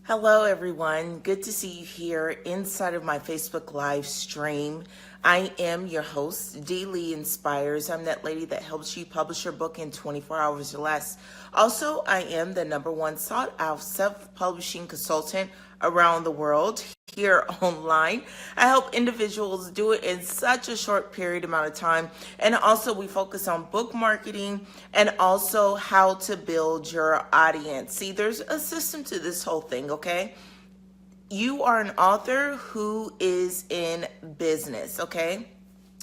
Hello, everyone. Good to see you here inside of my Facebook live stream. I am your host, D. Lee Inspires. I'm that lady that helps you publish your book in 24 hours or less. Also, I am the #1 sought out self-publishing consultant around the world here online. I help individuals do it in such a short period amount of time. And also we focus on book marketing and also how to build your audience. See, there's a system to this whole thing, okay? You are an author who is in business, okay?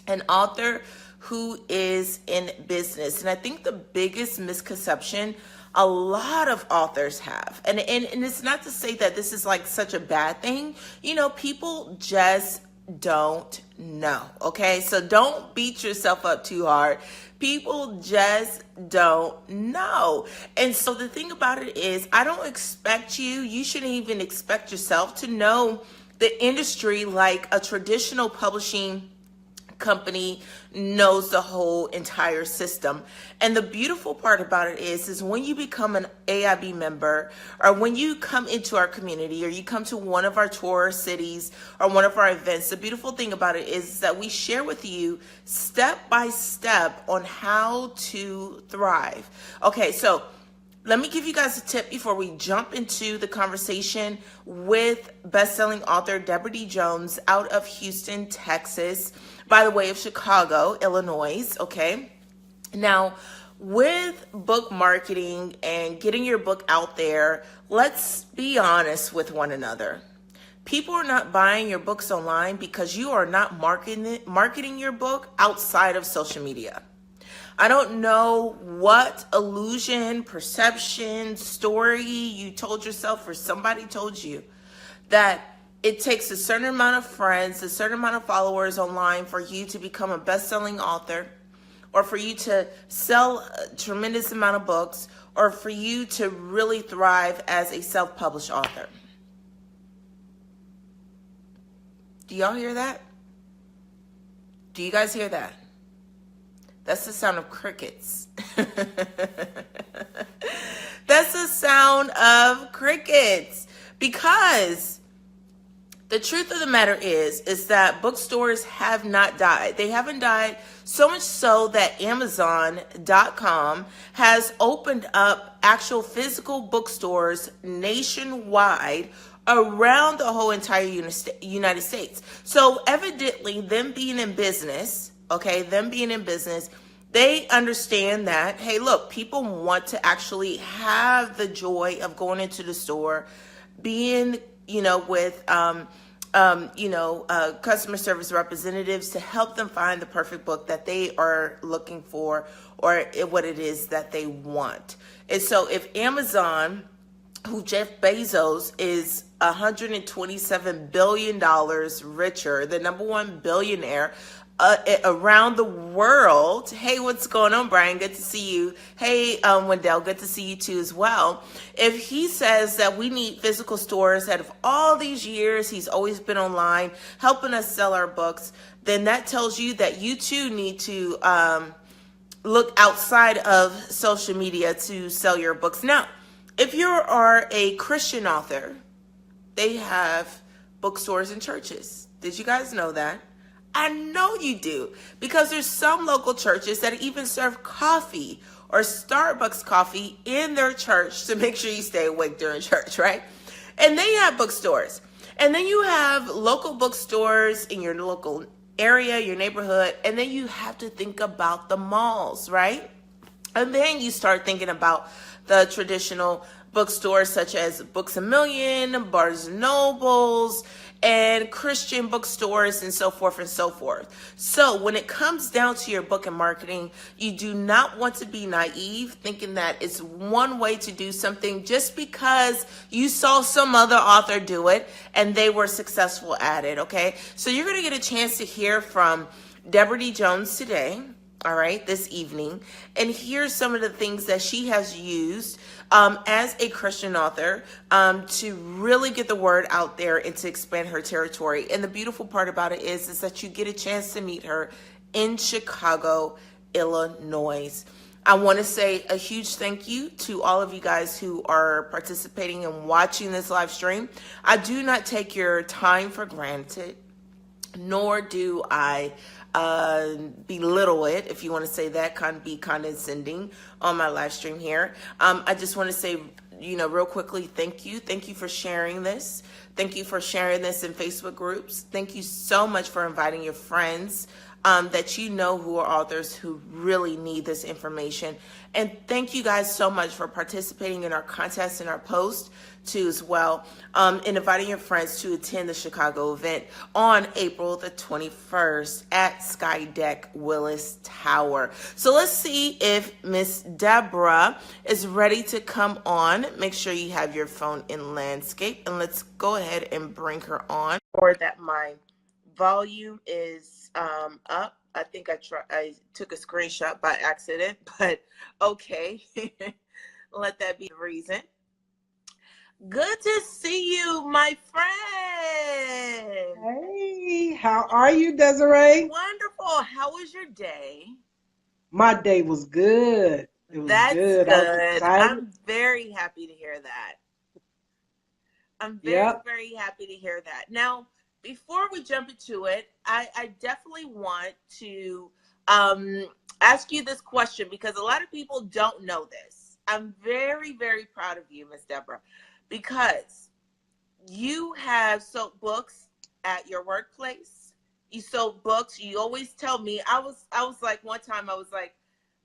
An author who is in business. And I think the biggest misconception a lot of authors have, and it's not to say that this is like such a bad thing, people just don't know, okay? So don't beat yourself up too hard. People just don't know. And so the thing about it is, I don't expect you shouldn't even expect yourself to know the industry like a traditional publishing company knows the whole entire system. And the beautiful part about it is when you become an AIB member, or when you come into our community, or you come to one of our tour cities or one of our events, the beautiful thing about it is that we share with you step by step on how to thrive. Okay, so let me give you guys a tip before we jump into the conversation with best-selling author Debra D. Jones out of Houston, Texas, by the way of Chicago, Illinois, okay? Now, with book marketing and getting your book out there, let's be honest with one another. People are not buying your books online because you are not marketing your book outside of social media. I don't know what illusion, perception, story you told yourself or somebody told you that it takes a certain amount of friends, a certain amount of followers online for you to become a best-selling author, or for you to sell a tremendous amount of books, or for you to really thrive as a self-published author. Do y'all hear that? Do you guys hear that? That's the sound of crickets. That's the sound of crickets. Because the truth of the matter is that bookstores have not died. They haven't died, so much so that Amazon.com has opened up actual physical bookstores nationwide around the whole entire United States. So evidently, them being in business, they understand that, hey, look, people want to actually have the joy of going into the store, being, with, customer service representatives to help them find the perfect book that they are looking for, or what it is that they want. And so if Amazon, who Jeff Bezos is $127 billion richer, the #1 billionaire around the world. Hey, what's going on, Brian? Good to see you. Hey, Wendell, good to see you too as well. If he says that we need physical stores, out of all these years, he's always been online helping us sell our books, then that tells you that you too need to look outside of social media to sell your books. Now, if you are a Christian author, they have bookstores and churches. Did you guys know that? I know you do, because there's some local churches that even serve coffee or Starbucks coffee in their church to make sure you stay awake during church, right? And they have bookstores. And then you have local bookstores in your local area, your neighborhood, and then you have to think about the malls, right? And then you start thinking about the traditional bookstores such as Books A Million, Barnes and Nobles, and Christian bookstores, and so forth and so forth. So when it comes down to your book and marketing, you do not want to be naive thinking that it's one way to do something just because you saw some other author do it and they were successful at it, okay? So you're going to get a chance to hear from Debra D. Jones today, all right, this evening, and here's some of the things that she has used as a Christian author to really get the word out there and to expand her territory. And the beautiful part about it is that you get a chance to meet her in Chicago, Illinois. I want to say a huge thank you to all of you guys who are participating and watching this live stream. I do not take your time for granted, nor do I belittle it, if you want to say that, be condescending on my live stream here. I just want to say, real quickly, thank you. Thank you for sharing this. Thank you for sharing this in Facebook groups. Thank you so much for inviting your friends that who are authors who really need this information. And thank you guys so much for participating in our contest and our post too as well, and inviting your friends to attend the Chicago event on April the 21st at Skydeck Willis Tower. So let's see if Miss Debra is ready to come on. Make sure you have your phone in landscape, and let's go ahead and bring her on. Or that my volume is up. I think I took a screenshot by accident, but okay. Let that be the reason. Good to see you, my friend. Hey, how are you, Desiree? Wonderful. How was your day? My day was good. It was good. I was excited. I'm very happy to hear that. I'm very happy to hear that. Now, before we jump into it, I definitely want to ask you this question, because a lot of people don't know this. I'm very, very proud of you, Miss Debra, because you have sold books at your workplace. You sold books. You always tell me, I was like, one time I was like,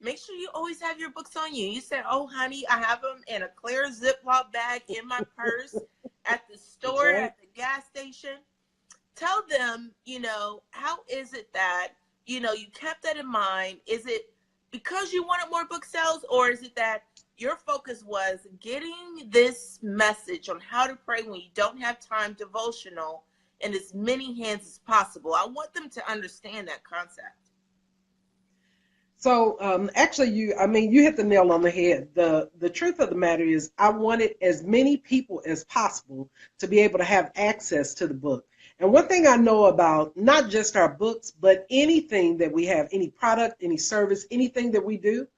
make sure you always have your books on you. You said, oh, honey, I have them in a clear Ziploc bag in my purse at the store, at the gas station. Tell them, how is it that, you kept that in mind? Is it because you wanted more book sales, or is it that your focus was getting this message on how to pray when you don't have time, devotional, in as many hands as possible? I want them to understand that concept. So actually, you hit the nail on the head. The truth of the matter is, I wanted as many people as possible to be able to have access to the book. And one thing I know about not just our books, but anything that we have, any product, any service, anything that we do,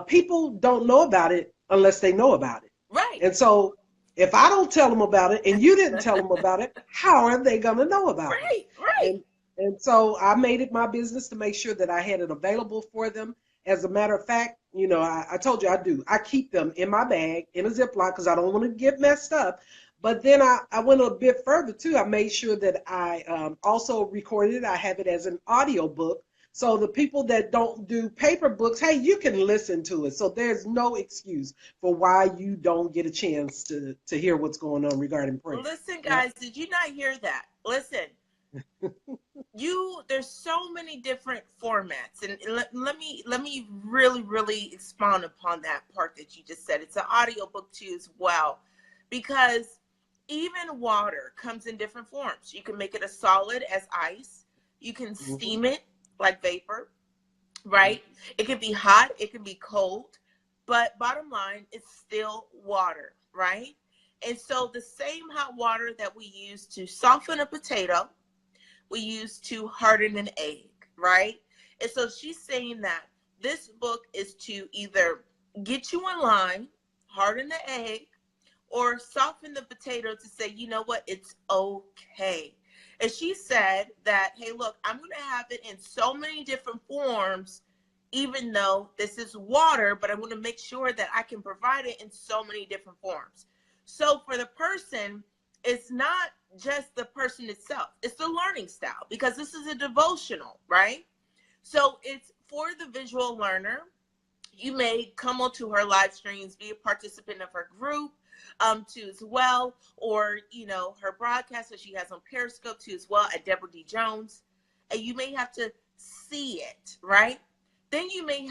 people don't know about it unless they know about it. Right. And so if I don't tell them about it and you didn't tell them about it, how are they going to know about it? Right. And so I made it my business to make sure that I had it available for them. As a matter of fact, I told you I keep them in my bag in a Ziploc because I don't want to get messed up. But then I went a bit further too. I made sure that I also recorded it. I have it as an audio book. So the people that don't do paper books, hey, you can listen to it. So there's no excuse for why you don't get a chance to hear what's going on regarding prayer. Listen, guys, did you not hear that? Listen. There's so many different formats, and let me really expound upon that part that you just said. It's an audio book too as well, because even water comes in different forms. You can make it a solid as ice. You can steam it like vapor, right? It can be hot, it can be cold, but bottom line, it's still water, right? And so the same hot water that we use to soften a potato, we use to harden an egg, right? And so she's saying that this book is to either get you in line, harden the egg, or soften the potato to say, you know what, it's okay. And she said that, hey, look, I'm going to have it in so many different forms, even though this is water, but I want to make sure that I can provide it in so many different forms. So for the person, it's not just the person itself, it's the learning style, because this is a devotional, right? So it's for the visual learner. You may come onto her live streams, be a participant of her group too as well, or her broadcast that she has on Periscope too as well at Debra D. Jones, and you may have to see it, right? Then you may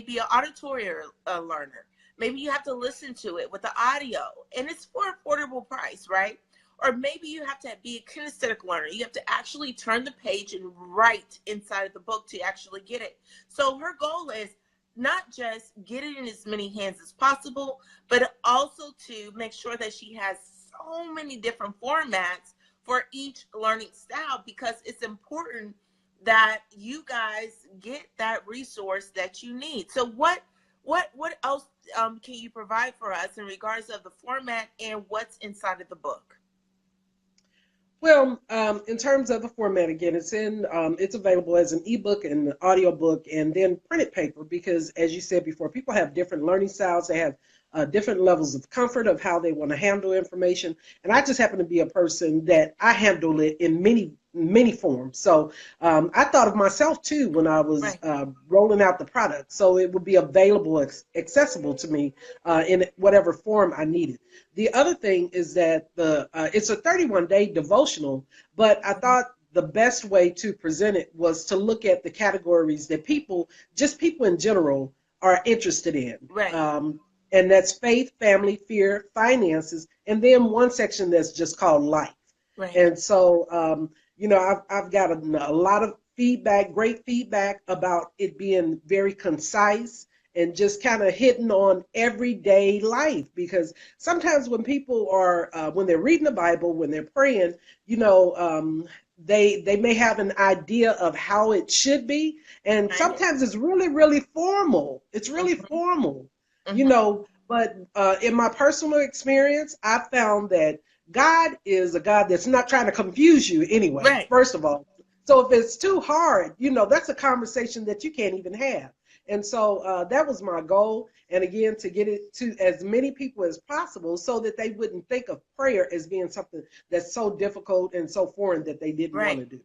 be an auditory learner. Maybe you have to listen to it with the audio, and it's for affordable price, right? Or maybe you have to be a kinesthetic learner. You have to actually turn the page and write inside of the book to actually get it. So her goal is not just get it in as many hands as possible, but also to make sure that she has so many different formats for each learning style, because it's important that you guys get that resource that you need. So what else can you provide for us in regards of the format and what's inside of the book? Well, in terms of the format, again, it's available as an ebook and an audiobook and then printed paper because, as you said before, people have different learning styles. They have different levels of comfort of how they want to handle information. And I just happen to be a person that I handle it in many forms. So I thought of myself, too, when I was rolling out the product. So it would be available, accessible to me in whatever form I needed. The other thing is that it's a 31-day devotional, but I thought the best way to present it was to look at the categories that people in general, are interested in. Right. And that's faith, family, fear, finances, and then one section that's just called life. Right. And so, I've got a lot of feedback, great feedback about it being very concise and just kind of hitting on everyday life. Because sometimes when people are, when they're reading the Bible, when they're praying, they may have an idea of how it should be. And sometimes it's really, really formal. It's really formal, but in my personal experience, I found that God is a God that's not trying to confuse you anyway, first of all. So if it's too hard, that's a conversation that you can't even have. And so that was my goal. And again, to get it to as many people as possible so that they wouldn't think of prayer as being something that's so difficult and so foreign that they didn't want to do.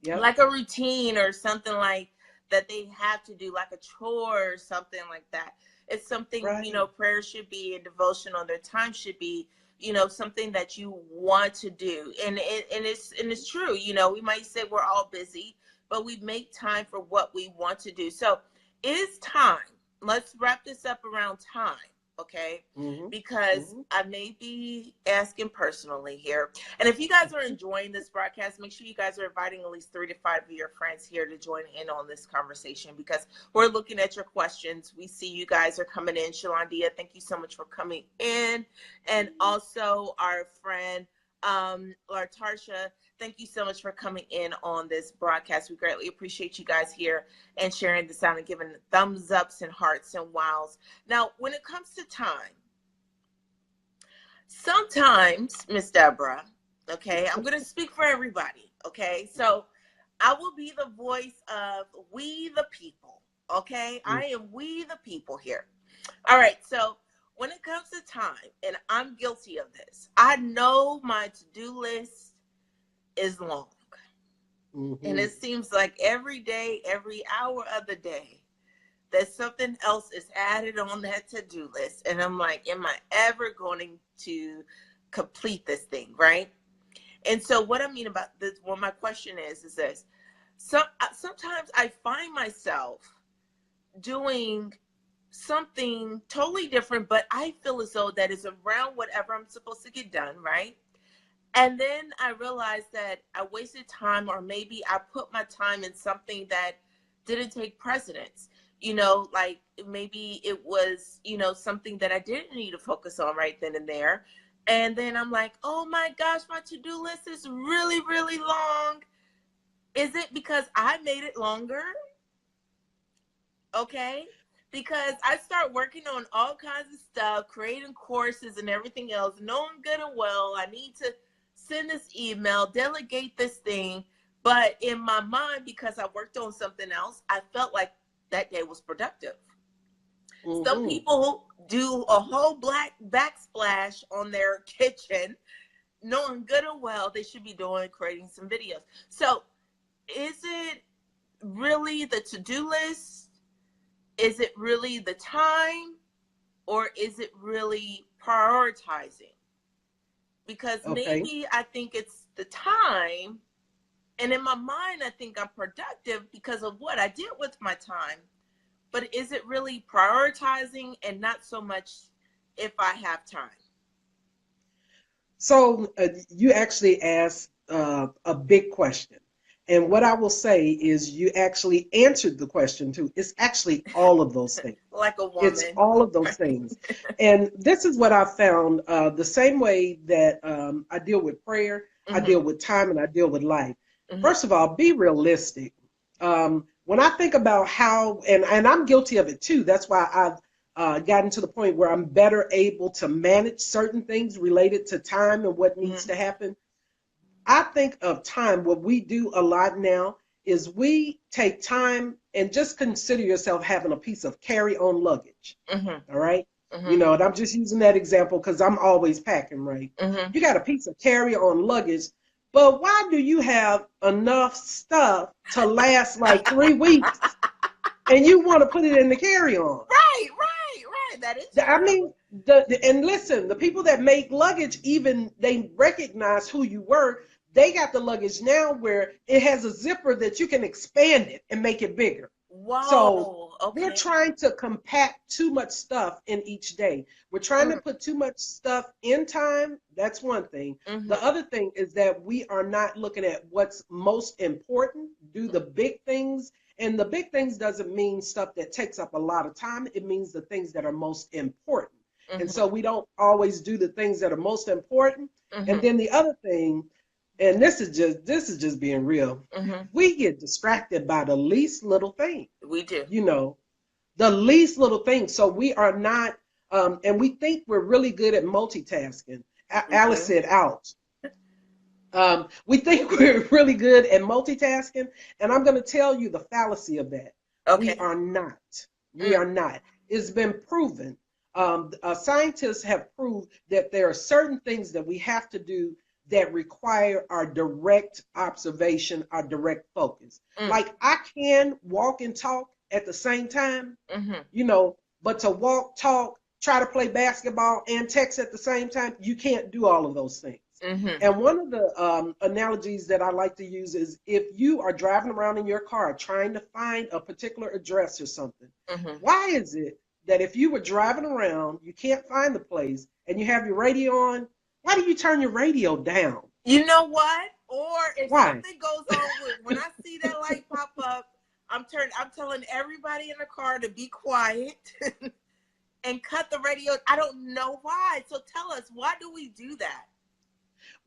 Yep. Like a routine or something like that they have to do, like a chore or something like that. It's something, prayer should be, and devotion on their time should be, something that you want to do. And it's true. We might say we're all busy, but we make time for what we want to do. So it's time. Let's wrap this up around time. Okay. Because I may be asking personally here. And if you guys are enjoying this broadcast, make sure you guys are inviting at least 3 to 5 of your friends here to join in on this conversation, because we're looking at your questions. We see you guys are coming in. Shalandia, thank you so much for coming in. And also our friend, Lartarsha, thank you so much for coming in on this broadcast. We greatly appreciate you guys here and sharing this out and giving thumbs ups and hearts and wows. Now, when it comes to time, sometimes, Miss Debra, okay, I'm going to speak for everybody, okay? So I will be the voice of we the people, okay? I am we the people here. All right, so when it comes to time, and I'm guilty of this, I know my to-do list is long. And it seems like every day, every hour of the day, that something else is added on that to-do list. And I'm like, am I ever going to complete this thing, right? And so what I mean about this, well, my question is this. Sometimes I find myself doing something totally different, but I feel as though that is around whatever I'm supposed to get done, right? And then I realized that I wasted time, or maybe I put my time in something that didn't take precedence. Like maybe it was, something that I didn't need to focus on right then and there. And then I'm like, oh my gosh, my to-do list is really, really long. Is it because I made it longer? Okay. Because I start working on all kinds of stuff, creating courses and everything else, knowing good and well I need to send this email, delegate this thing. But in my mind, because I worked on something else, I felt like that day was productive. Some people do a whole black backsplash on their kitchen, knowing good and well they should be creating some videos. So is it really the to-do list? Is it really the time, or is it really prioritizing? Because maybe I think it's the time, and in my mind, I think I'm productive because of what I did with my time. But is it really prioritizing and not so much if I have time? So you actually asked a big question. And what I will say is you actually answered the question too. It's actually all of those things. Like a woman. It's all of those things. And this is what I found, the same way that I deal with prayer, I deal with time, and I deal with life. First of all, be realistic. When I think about how, and I'm guilty of it too. That's why I've gotten to the point where I'm better able to manage certain things related to time and what needs to happen. I think of time, what we do a lot now is we take time and just consider yourself having a piece of carry-on luggage. All right. You know, and I'm just using that example because I'm always packing, right? You got a piece of carry-on luggage, but why do you have enough stuff to last like 3 weeks and you want to put it in the carry-on? Right. That is true. I mean, and listen, the people that make luggage, even they recognize who you were. They got the luggage now where it has a zipper that you can expand it and make it bigger. Wow. So Okay. we're trying to compact too much stuff in each day. We're trying to put too much stuff in time. That's one thing. The other thing is that we are not looking at what's most important, do the big things. And the big things doesn't mean stuff that takes up a lot of time. It means the things that are most important. And so we don't always do the things that are most important. And then the other thing, and this is just being real. We get distracted by the least little thing. We do. You know, the least little thing. So we are not, and we think we're really good at multitasking. Alice said out. We think we're really good at multitasking, and I'm going to tell you the fallacy of that. Okay. We are not. We are not. It's been proven. Scientists have proved that there are certain things that we have to do that require our direct observation, our direct focus. Like I can walk and talk at the same time, you know, but to walk, talk, try to play basketball and text at the same time, you can't do all of those things. And one of the analogies that I like to use is if you are driving around in your car trying to find a particular address or something, why is it that if you were driving around, you can't find the place and you have your radio on, why do you turn your radio down? You know what? Or if Why? something goes on with, when I see that light pop up, I'm telling everybody in the car to be quiet and cut the radio. I don't know why. So tell us, why do we do that?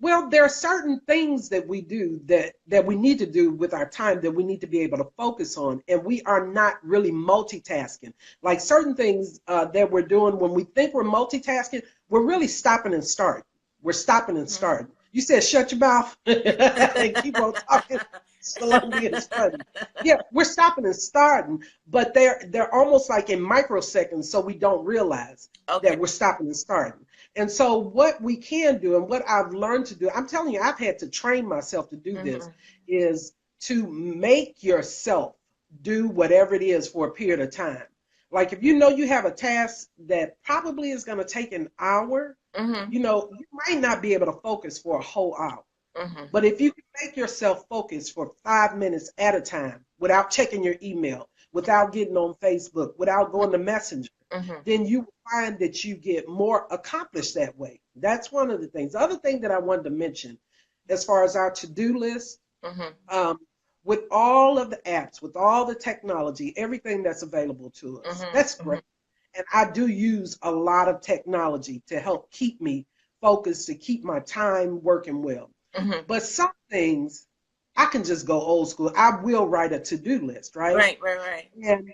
Well, there are certain things that we do that we need to do with our time that we need to be able to focus on, and we are not really multitasking. Like certain things that we're doing when we think we're multitasking, we're really stopping and starting. We're stopping and starting. You said shut your mouth and keep on talking. Slowly and funny. Yeah, we're stopping and starting, but they're almost like in microseconds, so we don't realize that we're stopping and starting. And so what we can do and what I've learned to do, I'm telling you, I've had to train myself to do this, is to make yourself do whatever it is for a period of time. Like if you know you have a task that probably is going to take an hour, you know, you might not be able to focus for a whole hour. But if you can make yourself focus for 5 minutes at a time without checking your email, without getting on Facebook, without going to Messenger, then you will find that you get more accomplished that way. That's one of the things. The other thing that I wanted to mention, as far as our to-do list, with all of the apps, with all the technology, everything that's available to us, that's great. And I do use a lot of technology to help keep me focused, to keep my time working well. But some things, I can just go old school. I will write a to-do list, right? Right. And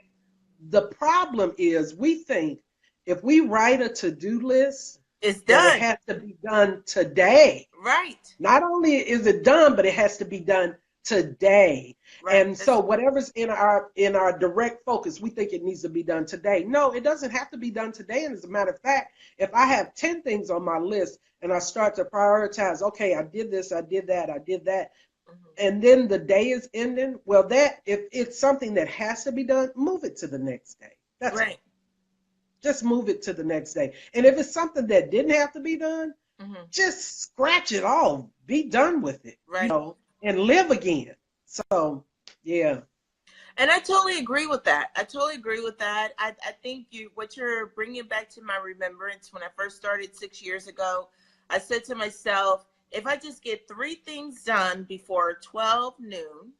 the problem is we think if we write a to-do list, it's done. It has to be done today. Right. Not only is it done, but it has to be done today. Right. And so whatever's in our direct focus, we think it needs to be done today. No, it doesn't have to be done today. And as a matter of fact, if I have 10 things on my list and I start to prioritize, okay, I did this, I did that, and then the day is ending, well, that if it's something that has to be done, move it to the next day. That's right. Just move it to the next day. And if it's something that didn't have to be done, just scratch it off. Be done with it. Right. You know, and live again. So, yeah. And I totally agree with that. I think what you're bringing back to my remembrance, when I first started 6 years ago, I said to myself, if I just get 3 things done before 12 noon,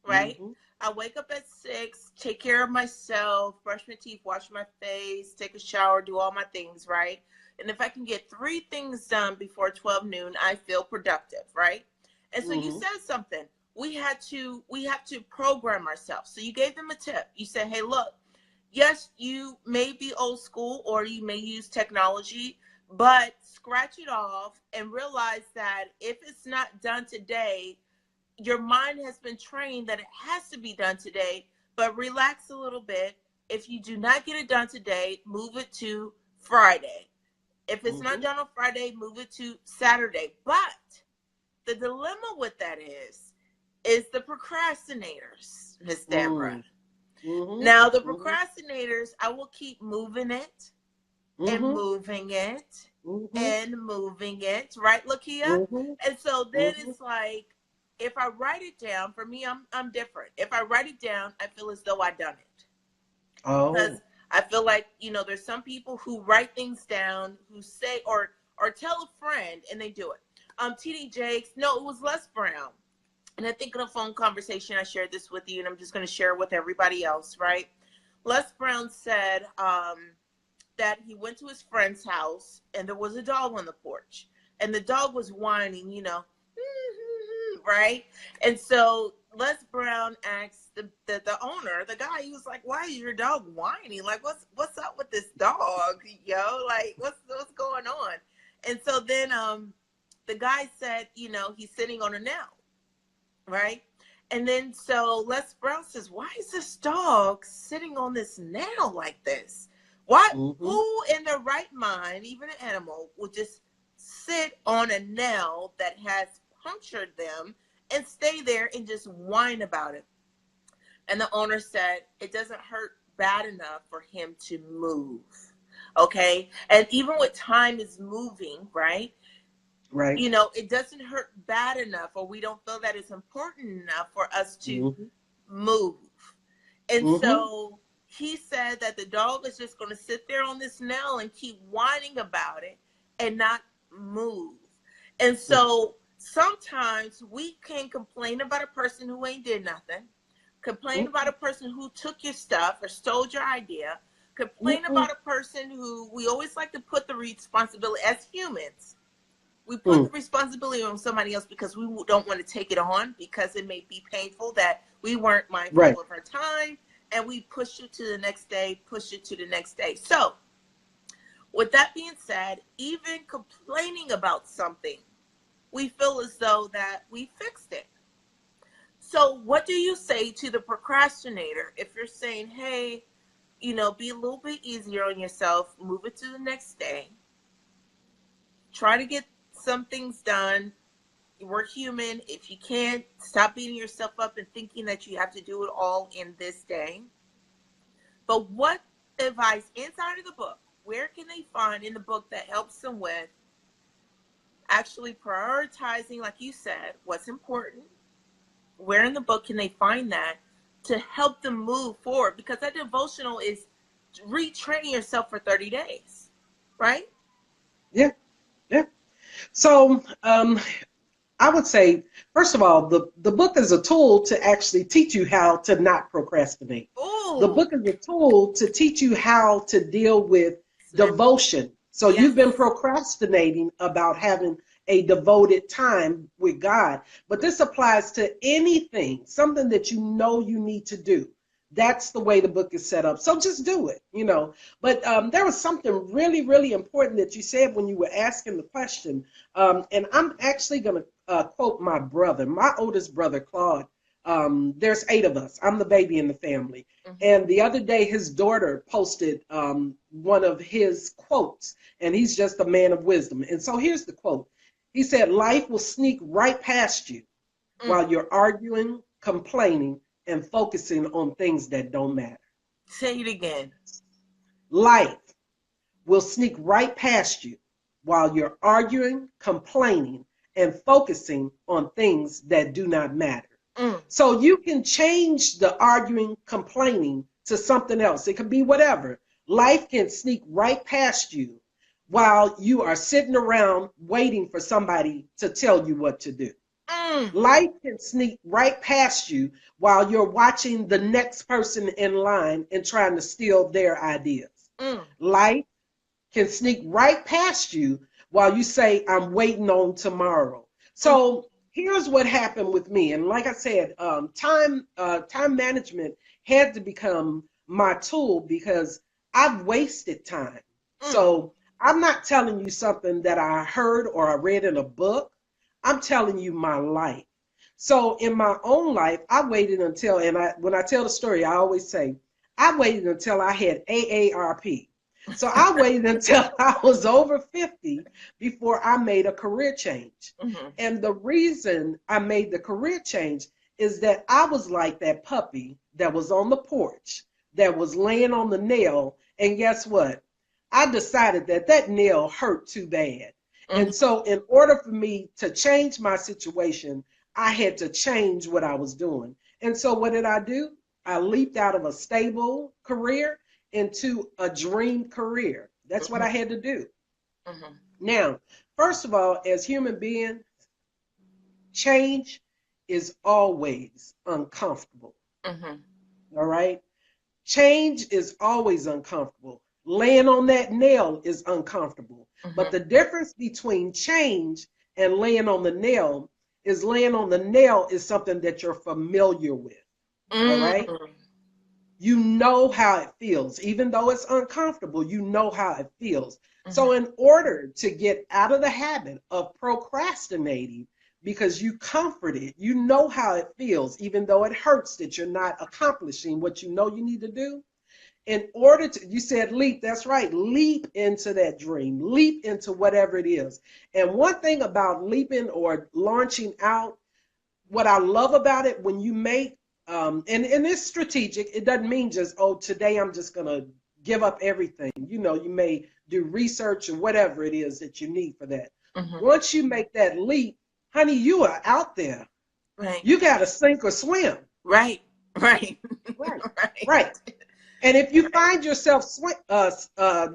right? I wake up at 6, take care of myself, brush my teeth, wash my face, take a shower, do all my things, right? And if I can get 3 things done before 12 noon, I feel productive, right? And so you said something. we have to program ourselves. So you gave them a tip. You said, hey, look, yes, you may be old school or you may use technology, but scratch it off and realize that if it's not done today, your mind has been trained that it has to be done today, but relax a little bit. If you do not get it done today, move it to Friday. If it's not done on Friday, move it to Saturday. But the dilemma with that is the procrastinators, Miss Debra. Now, the procrastinators, I will keep moving it and moving it and moving it, right, Lakia? And so then it's like, if I write it down, for me, I'm different. If I write it down, I feel as though I've done it. Because I feel like, there's some people who write things down, who say, or tell a friend, and they do it. TD Jakes, no, it was Les Brown. And I think in a phone conversation, I shared this with you, and I'm just going to share it with everybody else, right? Les Brown said that he went to his friend's house, and there was a dog on the porch. And the dog was whining, right? And so Les Brown asked the owner, the guy, he was like, why is your dog whining? Like, what's up with this dog, yo? Like, what's going on? And so then the guy said, he's sitting on a nail, right? And then so Les Brown says, why is this dog sitting on this nail like this? Why? Who in their right mind, even an animal, would just sit on a nail that has punctured them and stay there and just whine about it? And the owner said it doesn't hurt bad enough for him to move. Okay. And even with time is moving, right? Right. It doesn't hurt bad enough, or we don't feel that it's important enough for us to move. And so he said that the dog is just going to sit there on this nail and keep whining about it and not move. And so sometimes we can complain about a person who ain't did nothing, complain about a person who took your stuff or stole your idea, complain about a person who, we always like to put the responsibility, as humans, we put the responsibility on somebody else because we don't want to take it on, because it may be painful that we weren't mindful of our time, and we push it to the next day, push it to the next day. So with that being said, even complaining about something, we feel as though that we fixed it. So what do you say to the procrastinator if you're saying, hey, be a little bit easier on yourself, move it to the next day, try to get some things done. We're human. If you can't, stop beating yourself up and thinking that you have to do it all in this day. But what advice inside of the book, where can they find in the book that helps them with actually prioritizing, like you said, what's important? Where in the book can they find that to help them move forward? Because that devotional is retraining yourself for 30 days, right? Yeah. So I would say, first of all, the book is a tool to actually teach you how to not procrastinate. Ooh. The book is a tool to teach you how to deal with devotion. So you've been procrastinating about having a devoted time with God, but this applies to anything, something that you need to do. That's the way the book is set up. So just do it, But there was something really, really important that you said when you were asking the question. And I'm actually going to quote my brother, my oldest brother, Claude. There's 8 of us. I'm the baby in the family. And the other day, his daughter posted one of his quotes, and he's just a man of wisdom. And so here's the quote. He said, life will sneak right past you while you're arguing, complaining, and focusing on things that don't matter. Say it again. Life will sneak right past you while you're arguing, complaining, and focusing on things that do not matter. So you can change the arguing, complaining to something else. It could be whatever. Life can sneak right past you while you are sitting around waiting for somebody to tell you what to do. Life can sneak right past you while you're watching the next person in line and trying to steal their ideas. Life can sneak right past you while you say, I'm waiting on tomorrow. So here's what happened with me. And like I said, time management had to become my tool because I've wasted time. Mm. So I'm not telling you something that I heard or I read in a book. I'm telling you my life. So in my own life, I waited until, and when I tell the story, I always say, I waited until I had AARP. So I waited until I was over 50 before I made a career change. Mm-hmm. And the reason I made the career change is that I was like that puppy that was on the porch, that was laying on the nail. And guess what? I decided that that nail hurt too bad. Mm-hmm. And so in order for me to change my situation, I had to change what I was doing. And so what did I do? I leaped out of a stable career into a dream career. That's what I had to do. Mm-hmm. Now, first of all, as human beings, change is always uncomfortable. Mm-hmm. All right? Change is always uncomfortable. Laying on that nail is uncomfortable. Mm-hmm. But the difference between change and laying on the nail is laying on the nail is something that you're familiar with. All right? Mm-hmm. You know how it feels. Even though it's uncomfortable, you know how it feels. Mm-hmm. So in order to get out of the habit of procrastinating, because you comfort it, you know how it feels, even though it hurts that you're not accomplishing what you know you need to do. In order to, you said leap, that's right, leap into that dream, leap into whatever it is. And one thing about leaping or launching out, what I love about it, when you make, and it's strategic, it doesn't mean just, oh, today I'm just going to give up everything. You know, you may do research or whatever it is that you need for that. Mm-hmm. Once you make that leap, honey, you are out there. Right. You got to sink or swim. Right. Right. Right. Right. Right. And if you find yourself,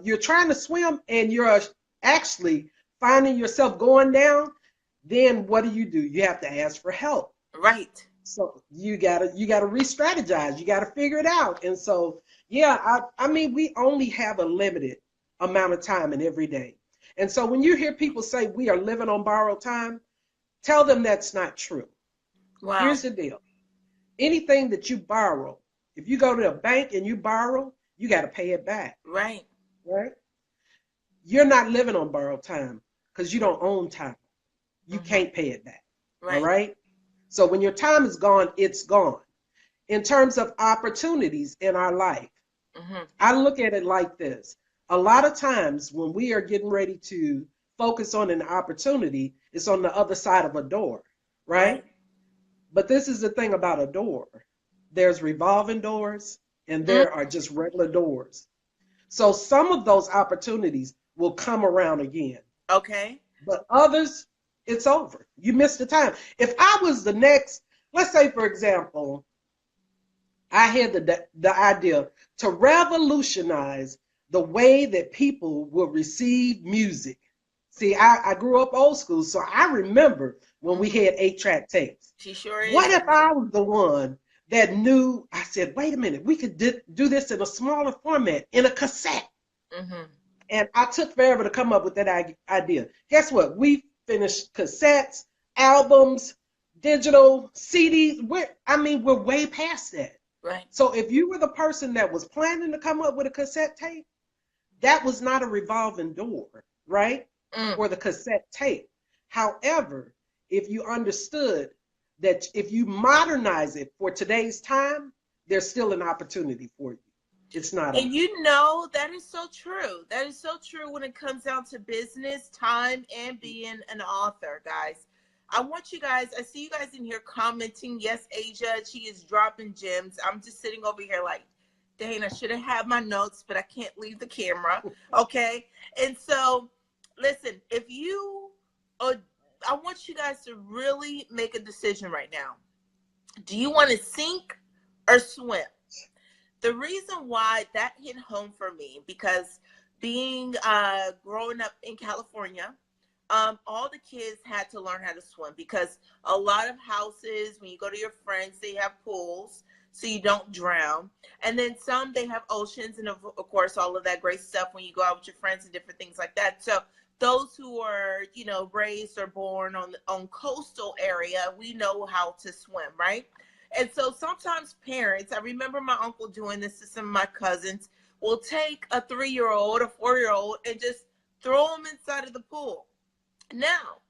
you're trying to swim and you're actually finding yourself going down, then what do? You have to ask for help. Right. So you gotta re-strategize. You gotta figure it out. And so, yeah, I mean, we only have a limited amount of time in every day. And so when you hear people say we are living on borrowed time, tell them that's not true. Wow. Here's the deal. Anything that you borrow, if you go to a bank and you borrow, you got to pay it back. Right. Right? You're not living on borrowed time because you don't own time. You can't pay it back. Right. All right? So when your time is gone, it's gone. In terms of opportunities in our life, I look at it like this. A lot of times when we are getting ready to focus on an opportunity, it's on the other side of a door, right? But this is the thing about a door. There's revolving doors and there are just regular doors. So some of those opportunities will come around again. Okay. But others, it's over. You missed the time. If I was the next, let's say, for example, I had the idea to revolutionize the way that people will receive music. See, I grew up old school, so I remember when we had 8-track tapes. She sure is. What if I was the one that knew, I said, wait a minute, we could do this in a smaller format, in a cassette. And I took forever to come up with that idea. Guess what? We finished cassettes, albums, digital, CDs. We're way past that. Right. So if you were the person that was planning to come up with a cassette tape, that was not a revolving door, right? For the cassette tape. However, if you understood that if you modernize it for today's time, there's still an opportunity for you. It's not. And you know, that is so true. That is so true when it comes down to business, time, and being an author, guys. I want you guys, I see you guys in here commenting. Yes, Asia, she is dropping gems. I'm just sitting over here like, dang, I should have had my notes, but I can't leave the camera. Okay. And so, listen, if you, I want you guys to really make a decision right now. Do you want to sink or swim? The reason why that hit home for me, because being growing up in California, all the kids had to learn how to swim because a lot of houses, when you go to your friends, they have pools so you don't drown. And then some, they have oceans and of course all of that great stuff when you go out with your friends and different things like that. So those who are, you know, raised or born on coastal area, we know how to swim, right? And so sometimes parents, I remember my uncle doing this to some of my cousins, will take a 3-year-old, a 4-year-old, and just throw them inside of the pool. Now,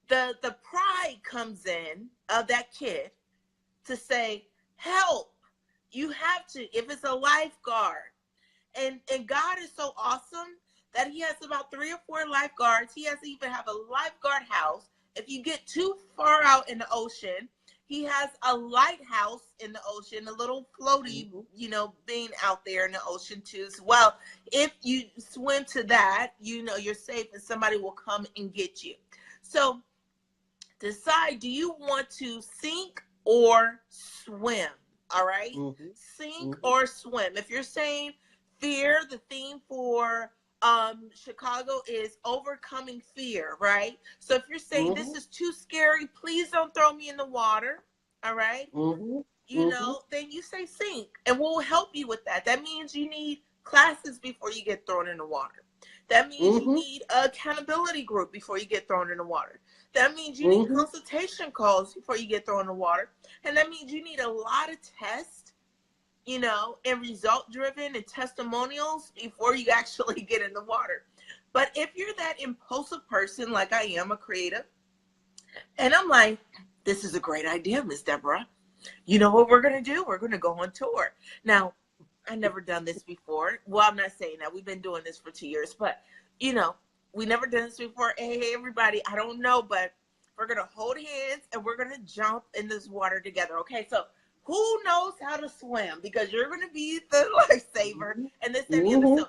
the pride comes in of that kid to say, help, you have to, if it's a lifeguard. And God is so awesome that he has about 3 or 4 lifeguards. He has to even have a lifeguard house. If you get too far out in the ocean, he has a lighthouse in the ocean, a little floaty, you know, being out there in the ocean too as well. If you swim to that, you know you're safe and somebody will come and get you. So decide, do you want to sink or swim? All right? Sink or swim. If you're saying fear, the theme for Chicago is overcoming fear, right? So if you're saying this is too scary, please don't throw me in the water, all right? You know, then you say sink, and we'll help you with that. That means you need classes before you get thrown in the water. That means you need an accountability group before you get thrown in the water. That means you need consultation calls before you get thrown in the water. And that means you need a lot of tests, you know, and result driven and testimonials before you actually get in the water. But if you're that impulsive person, like I am, a creative, and I'm like, this is a great idea, Miss Debra. You know what we're going to do? We're going to go on tour. Now, I've never done this before. Well, I'm not saying that. We've been doing this for 2 years, but, you know, we never done this before. Hey, everybody, I don't know, but we're going to hold hands and we're going to jump in this water together. Okay, so who knows how to swim? Because you're going to be the lifesaver and this and the other. So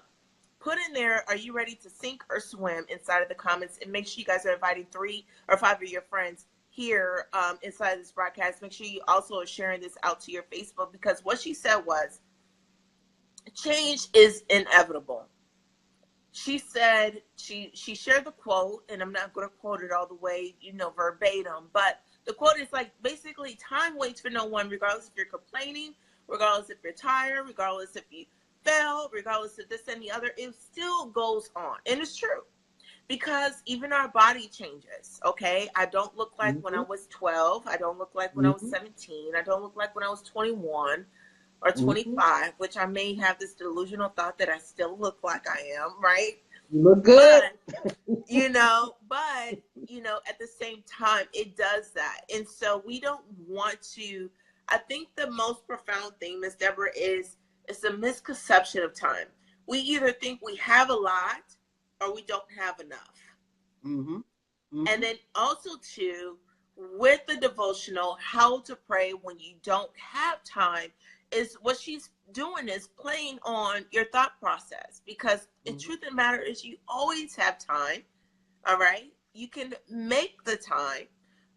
put in there, are you ready to sink or swim inside of the comments? And make sure you guys are inviting 3 or 5 of your friends here inside this broadcast. Make sure you also are sharing this out to your Facebook, because what she said was, change is inevitable. She said, she shared the quote, and I'm not going to quote it all the way, you know, verbatim, but the quote is like, basically, time waits for no one, regardless if you're complaining, regardless if you're tired, regardless if you fell, regardless of this and the other, it still goes on. And it's true, because even our body changes, okay? I don't look like when I was 12. I don't look like when I was 17. I don't look like when I was 21 or 25, which I may have this delusional thought that I still look like I am, right? You look good. But, you know, at the same time, it does that. And so we don't want to, I think the most profound thing, Miss Debra, is a misconception of time. We either think we have a lot or we don't have enough. And then also, too, with the devotional, how to pray when you don't have time, is what she's doing is playing on your thought process, because the truth of the matter is you always have time, all right? You can make the time,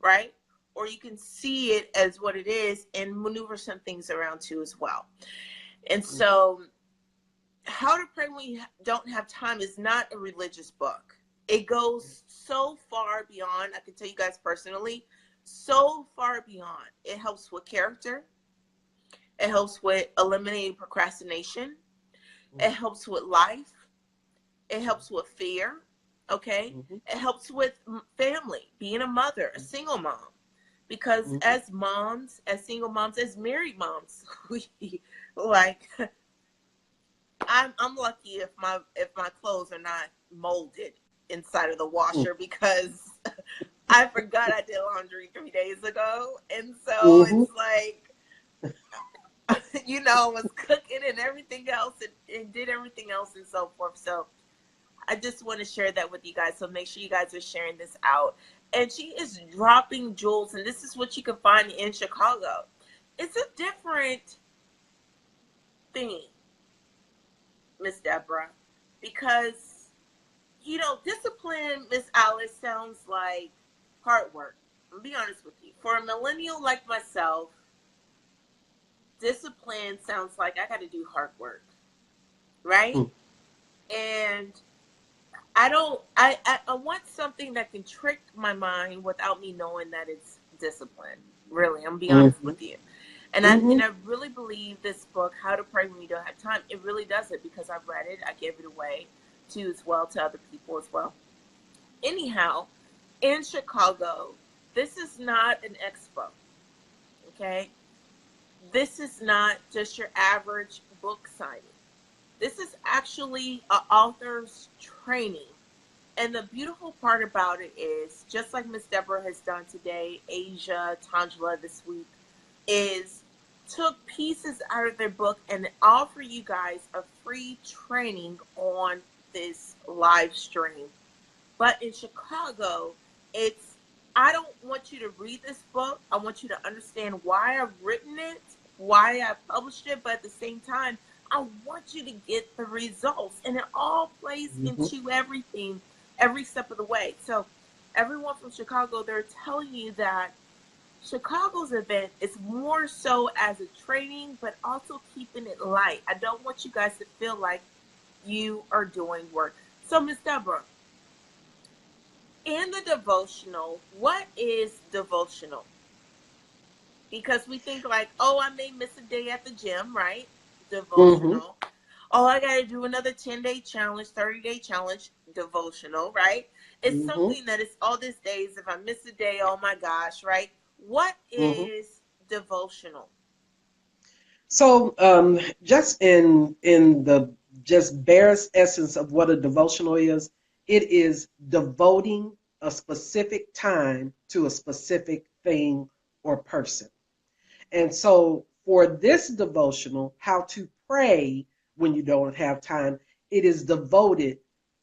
right? Or you can see it as what it is and maneuver some things around too as well. And so how to pray when you don't have time is not a religious book. It goes so far beyond, I can tell you guys personally, so far beyond. It helps with character. It helps with eliminating procrastination. It helps with life. It helps with fear, okay? It helps with family, being a mother, a single mom. Because as moms, as single moms, as married moms, we like, I'm lucky if my clothes are not molded inside of the washer, because I forgot I did laundry 3 days ago. And so it's like, you know, was cooking and everything else and did everything else and so forth. So I just want to share that with you guys. So make sure you guys are sharing this out. And she is dropping jewels, and this is what you can find in Chicago. It's a different thing, Miss Debra, because, you know, discipline, Miss Alice, sounds like hard work. I'll be honest with you. For a millennial like myself, discipline sounds like I got to do hard work, right? And I want something that can trick my mind without me knowing that it's discipline. Really, I'm gonna be honest with you. And I really believe this book, How to Pray When You Don't Have Time, it really does it, because I've read it. I give it away too as well to other people as well. Anyhow, in Chicago, this is not an expo, okay? This is not just your average book signing. This is actually an author's training. And the beautiful part about it is, just like Miss Debra has done today, Asia, Tangela this week, is took pieces out of their book and offer you guys a free training on this live stream. But in Chicago, it's, I don't want you to read this book. I want you to understand why I've written it, why I published it, but at the same time, I want you to get the results. And it all plays into everything, every step of the way. So everyone from Chicago, they're telling you that Chicago's event is more so as a training, but also keeping it light. I don't want you guys to feel like you are doing work. So, Miss Debra, in the devotional, what is devotional? Because we think like, oh, I may miss a day at the gym, right? Devotional. Oh, I got to do another 10-day challenge, 30-day challenge, devotional, right? It's something that is all these days. If I miss a day, oh my gosh, right? What is devotional? So, just in the just barest essence of what a devotional is, it is devoting a specific time to a specific thing or person. And so, for this devotional, how to pray when you don't have time, it is devoted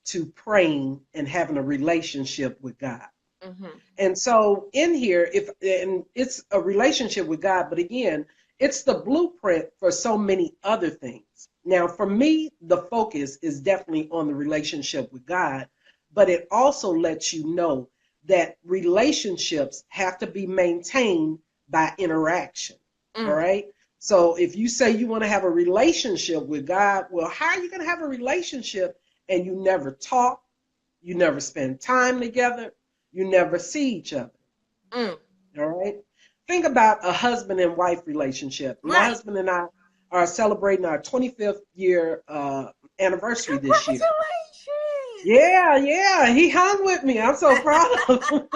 to praying and having a relationship with God. And so in here, and it's a relationship with God, but again, it's the blueprint for so many other things. Now, for me, the focus is definitely on the relationship with God, but it also lets you know that relationships have to be maintained by interaction. All right. So if you say you want to have a relationship with God, well, how are you going to have a relationship and you never talk, you never spend time together, you never see each other? All right. Think about a husband and wife relationship. My husband and I are celebrating our 25th year anniversary this year. Yeah. He hung with me. I'm so proud of him.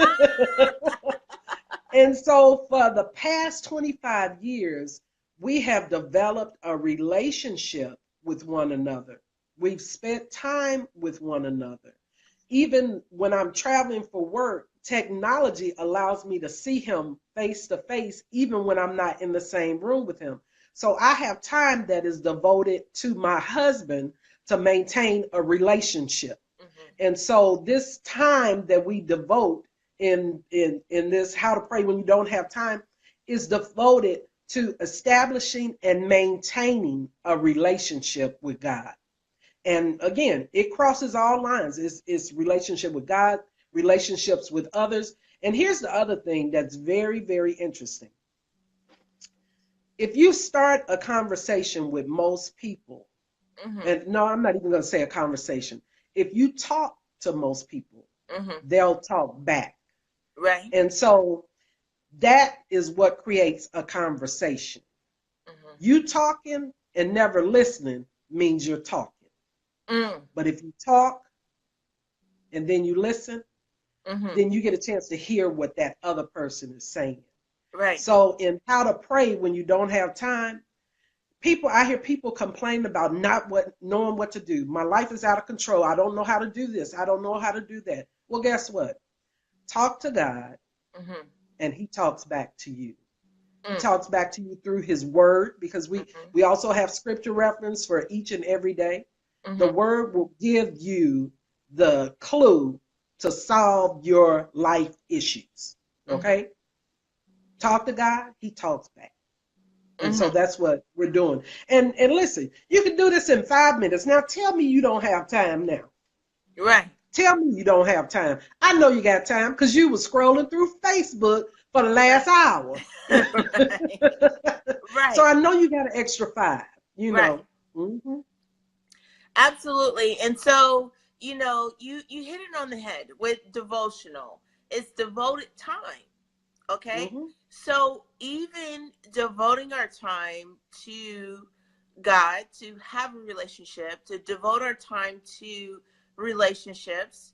And so for the past 25 years, we have developed a relationship with one another. We've spent time with one another. Even when I'm traveling for work, technology allows me to see him face to face, even when I'm not in the same room with him. So I have time that is devoted to my husband to maintain a relationship. And so this time that we devote in this how to pray when you don't have time is devoted to establishing and maintaining a relationship with God. And again, it crosses all lines. It's relationship with God, relationships with others. And here's the other thing that's very, very interesting. If you start a conversation with most people, and no, I'm not even going to say a conversation. If you talk to most people, they'll talk back. Right. And so that is what creates a conversation. You talking and never listening means you're talking. But if you talk and then you listen, then you get a chance to hear what that other person is saying. Right. So in how to pray when you don't have time, I hear people complain about knowing what to do. My life is out of control. I don't know how to do this. I don't know how to do that. Well, guess what? Talk to God, and he talks back to you. He talks back to you through his word, because we also have scripture reference for each and every day. The word will give you the clue to solve your life issues. Okay? Talk to God, he talks back. And so that's what we're doing. And listen, you can do this in 5 minutes. Now tell me you don't have time now. Right. Tell me you don't have time. I know you got time because you were scrolling through Facebook for the last hour. Right. So I know you got an extra 5, you know. Absolutely. And so, you hit it on the head with devotional. It's devoted time. Okay. So even devoting our time to God, to have a relationship, to devote our time to relationships,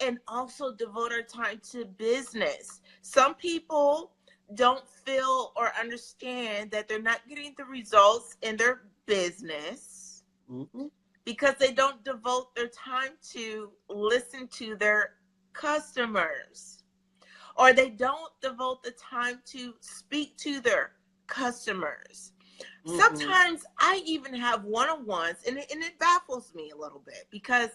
and also devote our time to business. Some people don't feel or understand that they're not getting the results in their business because they don't devote their time to listen to their customers, or they don't devote the time to speak to their customers. Sometimes I even have one-on-ones, and it baffles me a little bit, because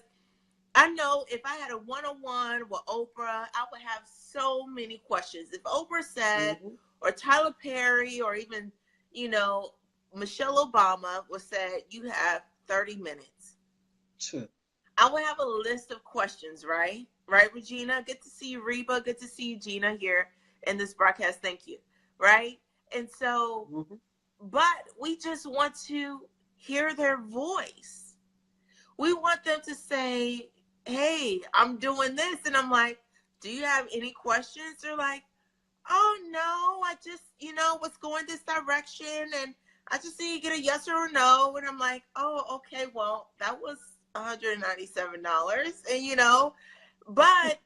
I know if I had a one-on-one with Oprah, I would have so many questions. If Oprah said, or Tyler Perry, or even, Michelle Obama would say, you have 30 minutes. Sure. I would have a list of questions, right? Right, Regina? Good to see you, Reba. Good to see you, Gina, here in this broadcast. Thank you. Right? And so, but we just want to hear their voice. We want them to say, hey, I'm doing this. And I'm like, do you have any questions? They're like, oh, no, I just, was going this direction, and I just need to get a yes or a no. And I'm like, oh, okay, well, that was $197. And, but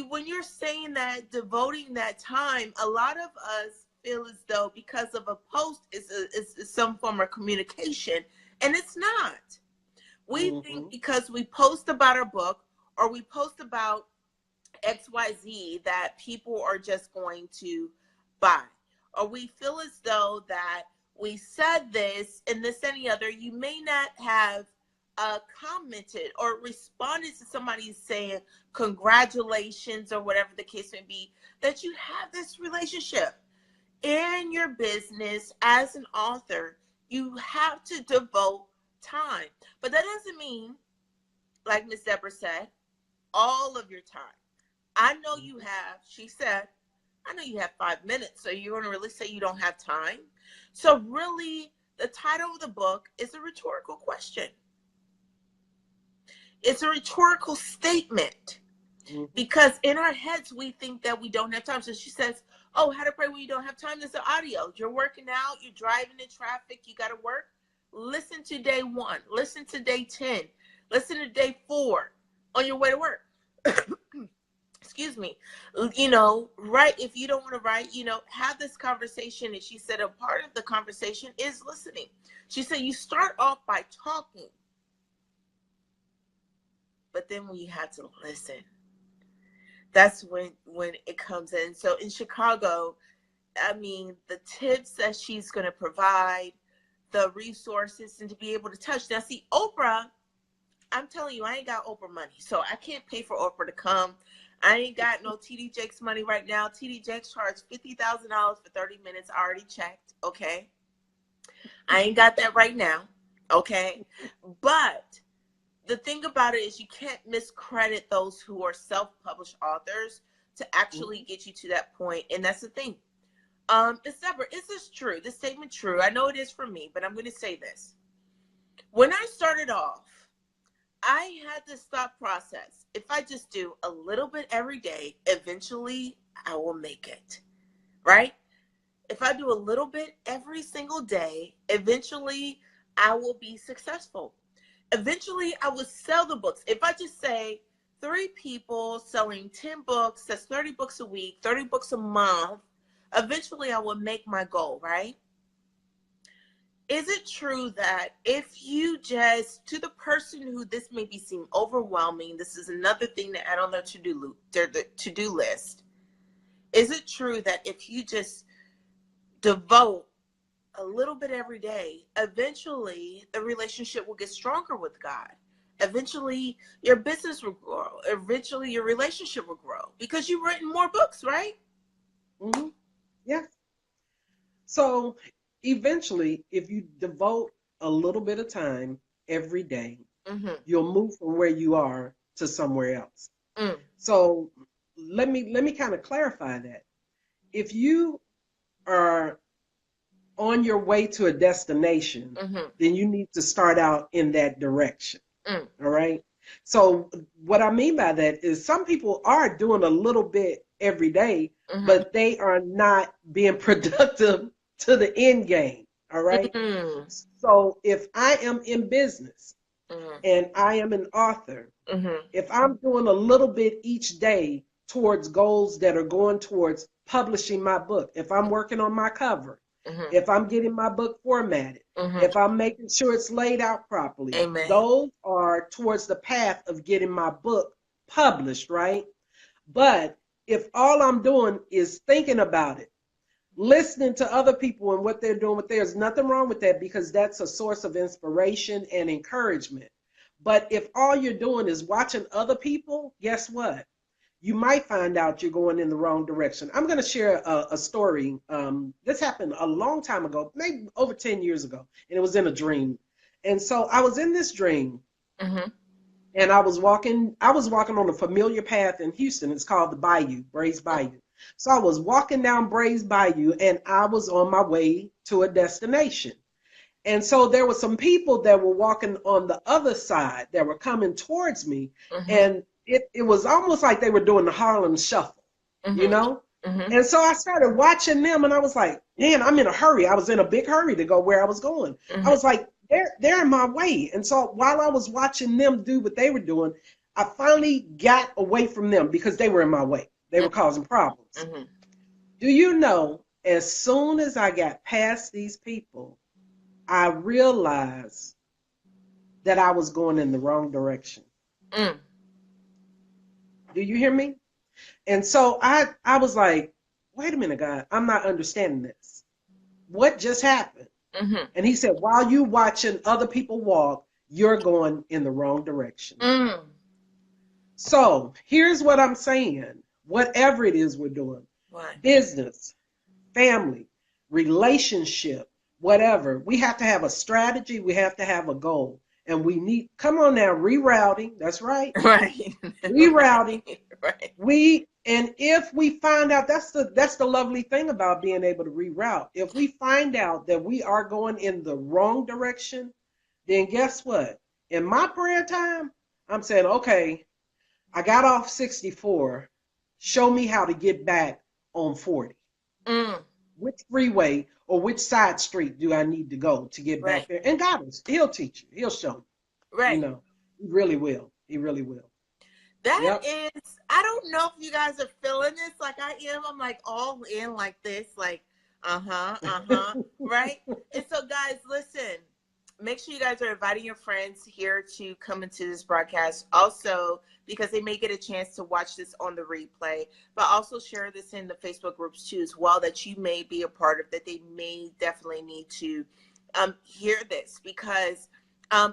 when you're saying that, devoting that time, a lot of us feel as though because of a post is some form of communication, and it's not. We think because we post about our book, or we post about XYZ, that people are just going to buy. Or we feel as though that we said this and this and the other. You may not have commented or responded to somebody saying congratulations, or whatever the case may be, that you have this relationship in your business. As an author, you have to devote time. But that doesn't mean, like Miss Debra said, all of your time. I know you have, she said, I know you have 5 minutes, so you're going to really say you don't have time? So really, the title of the book is a rhetorical question. It's a rhetorical statement, because in our heads, we think that we don't have time. So she says, oh, how to pray when you don't have time? There's an audio. You're working out, you're driving in traffic, you got to work. Listen to day 1. Listen to day 10. Listen to day 4 on your way to work. Excuse me. Write. If you don't want to write, have this conversation. And she said a part of the conversation is listening. She said you start off by talking, but then when you have to listen, that's when it comes in. So in Chicago, the tips that she's going to provide, the resources, and to be able to touch. Now, see, Oprah, I'm telling you, I ain't got Oprah money, so I can't pay for Oprah to come. I ain't got no TD Jakes money right now. TD Jakes charged $50,000 for 30 minutes. I already checked, okay? I ain't got that right now, okay? But the thing about it is you can't miscredit those who are self-published authors to actually get you to that point, and that's the thing. Debra, is this true? This statement true? I know it is for me, but I'm going to say this. When I started off, I had this thought process. If I just do a little bit every day, eventually I will make it, right? If I do a little bit every single day, eventually I will be successful. Eventually I will sell the books. If I just say 3 people selling 10 books, that's 30 books a week, 30 books a month, eventually I will make my goal, right? Is it true that if you just, to the person who this may be seem overwhelming, this is another thing to add on their to-do list. Is it true that if you just devote a little bit every day, eventually the relationship will get stronger with God? Eventually your business will grow. Eventually your relationship will grow because you've written more books, right? Yeah. So eventually, if you devote a little bit of time every day, you'll move from where you are to somewhere else. So let me kind of clarify that. If you are on your way to a destination, then you need to start out in that direction. All right. So what I mean by that is some people are doing a little bit every day, but they are not being productive to the end game. All right. So if I am in business Mm-hmm. and I am an author, Mm-hmm. if I'm doing a little bit each day towards goals that are going towards publishing my book, if I'm working on my cover, Mm-hmm. if I'm getting my book formatted, Mm-hmm. if I'm making sure it's laid out properly, Amen. those are towards the path of getting my book published, right? But if all I'm doing is thinking about it, listening to other people and what they're doing, there's nothing wrong with that because that's a source of inspiration and encouragement. But if all you're doing is watching other people, guess what? You might find out you're going in the wrong direction. I'm going to share a story. This happened a long time ago, maybe over 10 years ago, and it was in a dream. And so I was in this dream, Mm-hmm. and I was walking on a familiar path in Houston. It's called the Bayou, Brays Bayou. So I was walking down Brays Bayou, and I was on my way to a destination. And so there were some people that were walking on the other side that were coming towards me. Mm-hmm. And it was almost like they were doing the Harlem Shuffle, you Mm-hmm. know? Mm-hmm. And so I started watching them and I was like, man, I'm in a hurry. I was in a big hurry to go where I was going. I Mm-hmm. was like, they're in my way. And so while I was watching them do what they were doing, I finally got away from them because they were in my way. They were causing problems. Mm-hmm. Do you know, as soon as I got past these people, I realized that I was going in the wrong direction. Mm. Do you hear me? And so I was like, wait a minute, God, I'm not understanding this. What just happened? Mm-hmm. And he said, while you watching other people walk, you're going in the wrong direction. Mm. So here's what I'm saying. Whatever it is we're doing, Right. business, family, relationship, whatever, we have to have a strategy. We have to have a goal. And we need, come on now, rerouting. That's right. Right. Rerouting. Right. And if we find out, that's the lovely thing about being able to reroute. If we find out that we are going in the wrong direction, then guess what? In my prayer time, I'm saying, okay, I got off 64. Show me how to get back on 40. Mm. Which freeway or which side street do I need to go to get Right. back there? And God, he'll teach you. He'll show you. You Right. know, he really will. He really will. That Yep. is, I don't know if you guys are feeling this like I am. I'm like all in like this, like, right? And so, guys, listen, make sure you guys are inviting your friends here to come into this broadcast. Also, because they may get a chance to watch this on the replay, but also share this in the Facebook groups too, as well, that you may be a part of, that they may definitely need to hear this, because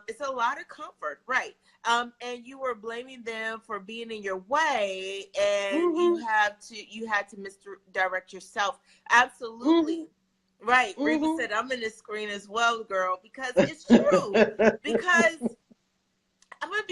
it's a lot of comfort, right? And you were blaming them for being in your way, and you had to misdirect yourself. Absolutely. Right. Reba said, I'm in this screen as well, girl, because it's true. Because I'm gonna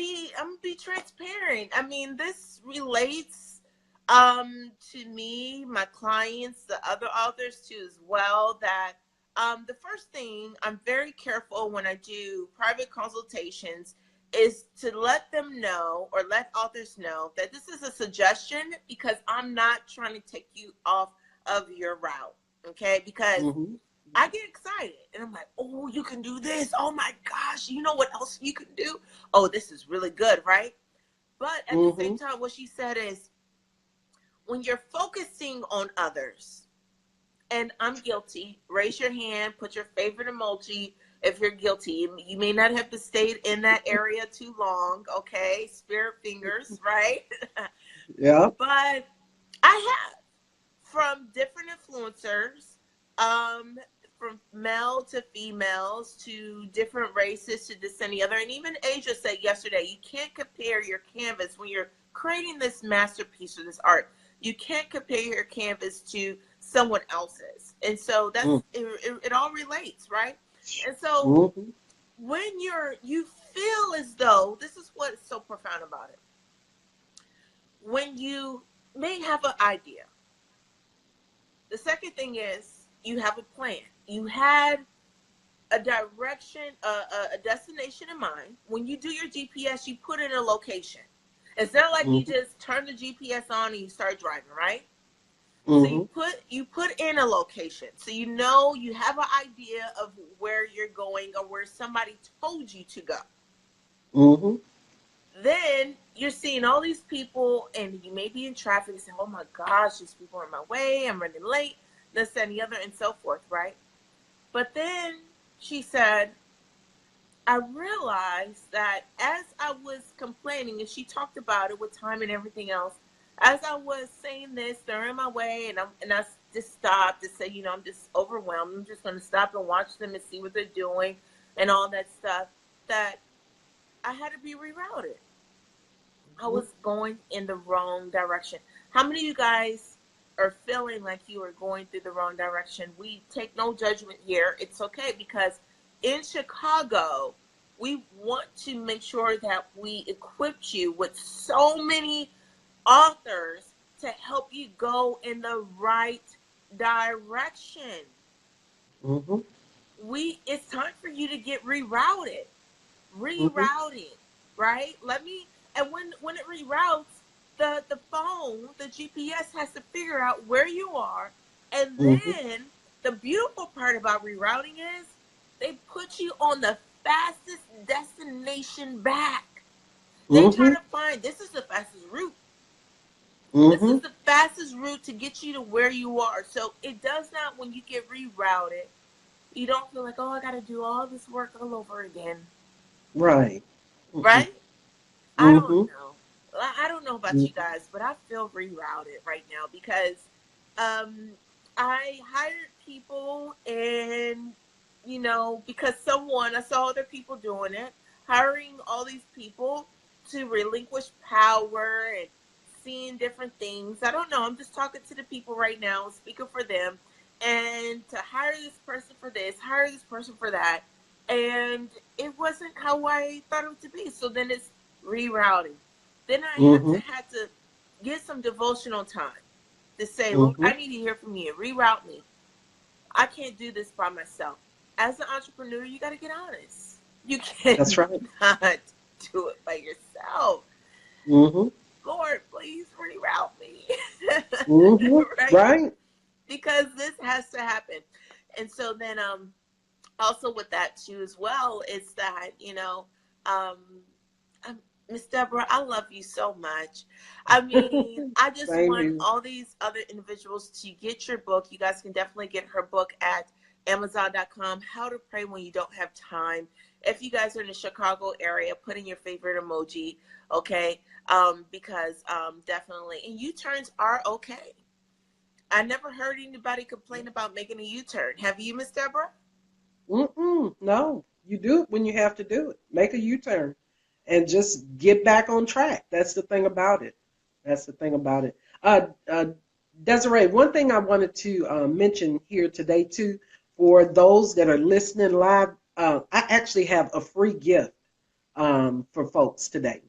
be transparent. I mean, this relates to me, my clients, the other authors too as well, that the first thing, I'm very careful when I do private consultations is to let them know, or let authors know, that this is a suggestion, because I'm not trying to take you off of your route. Okay, because I get excited and I'm like, oh, you can do this. Oh my gosh, you know what else you can do? Oh, this is really good, right? But at the same time, what she said is, when you're focusing on others, and I'm guilty, raise your hand, put your favorite emoji if you're guilty. You may not have to stay in that area too long, okay? Spirit fingers, right? Yeah. But I have, from different influencers, from male to females to different races to this and the other. And even Asia said yesterday, you can't compare your canvas when you're creating this masterpiece or this art. You can't compare your canvas to someone else's. And so that's it all relates, right? And so when you feel as though, this is what's so profound about it. When you may have an idea, the second thing is you have a plan. You had a direction, a destination in mind. When you do your GPS, you put in a location. It's not like you just turn the GPS on and you start driving, right? So you put in a location. So you know, you have an idea of where you're going or where somebody told you to go. Mm-hmm. Then you're seeing all these people, and you may be in traffic and say, oh my gosh, these people are in my way, I'm running late, this, that, and the other, and so forth, right? But then she said, I realized that as I was complaining, and she talked about it with time and everything else, as I was saying this, they're in my way, and I just stopped to say, I'm just overwhelmed. I'm just going to stop and watch them and see what they're doing and all that stuff, that I had to be rerouted. I was going in the wrong direction. How many of you guys are feeling like you are going through the wrong direction? We take no judgment here. It's okay, because in Chicago, we want to make sure that we equip you with so many authors to help you go in the right direction. Mm-hmm. It's time for you to get rerouted. Mm-hmm. Rerouting, right? And when it reroutes, the phone, the GPS has to figure out where you are. And Mm-hmm. then the beautiful part about rerouting is they put you on the fastest destination back. They try Mm-hmm. to find, this is the fastest route. This Mm-hmm. is the fastest route to get you to where you are. So it does not, when you get rerouted, you don't feel like, oh, I got to do all this work all over again. Right. Mm-hmm. Right? I don't Mm-hmm. know. I don't know about you guys, but I feel rerouted right now because um, I hired people, and, because I saw other people doing it, hiring all these people to relinquish power and seeing different things. I don't know. I'm just talking to the people right now, speaking for them, and to hire this person for this, hire this person for that. And it wasn't how I thought it would to be. So then it's rerouting. Then I Mm-hmm. had to get some devotional time to say, Lord, Mm-hmm. I need to hear from you. Reroute me. I can't do this by myself. As an entrepreneur, you got to get honest. You That's right. cannot do it by yourself. Mm-hmm. Lord, please reroute me. Mm-hmm. Right? Right. Because this has to happen. And so then also with that too as well is that, um Miss Deborah, I love you so much. I mean, I just Same want here. all these other individuals to get your book. You guys can definitely get her book at Amazon.com, How to Pray When You Don't Have Time. If you guys are in the Chicago area, put in your favorite emoji, okay? Because definitely, and U-turns are okay. I never heard anybody complain about making a U-turn. Have you, Miss Deborah? Mm-mm. No, you do it when you have to do it. Make a U-turn and just get back on track. That's the thing about it. That's the thing about it. Desiree, one thing I wanted to mention here today too, for those that are listening live, I actually have a free gift for folks today.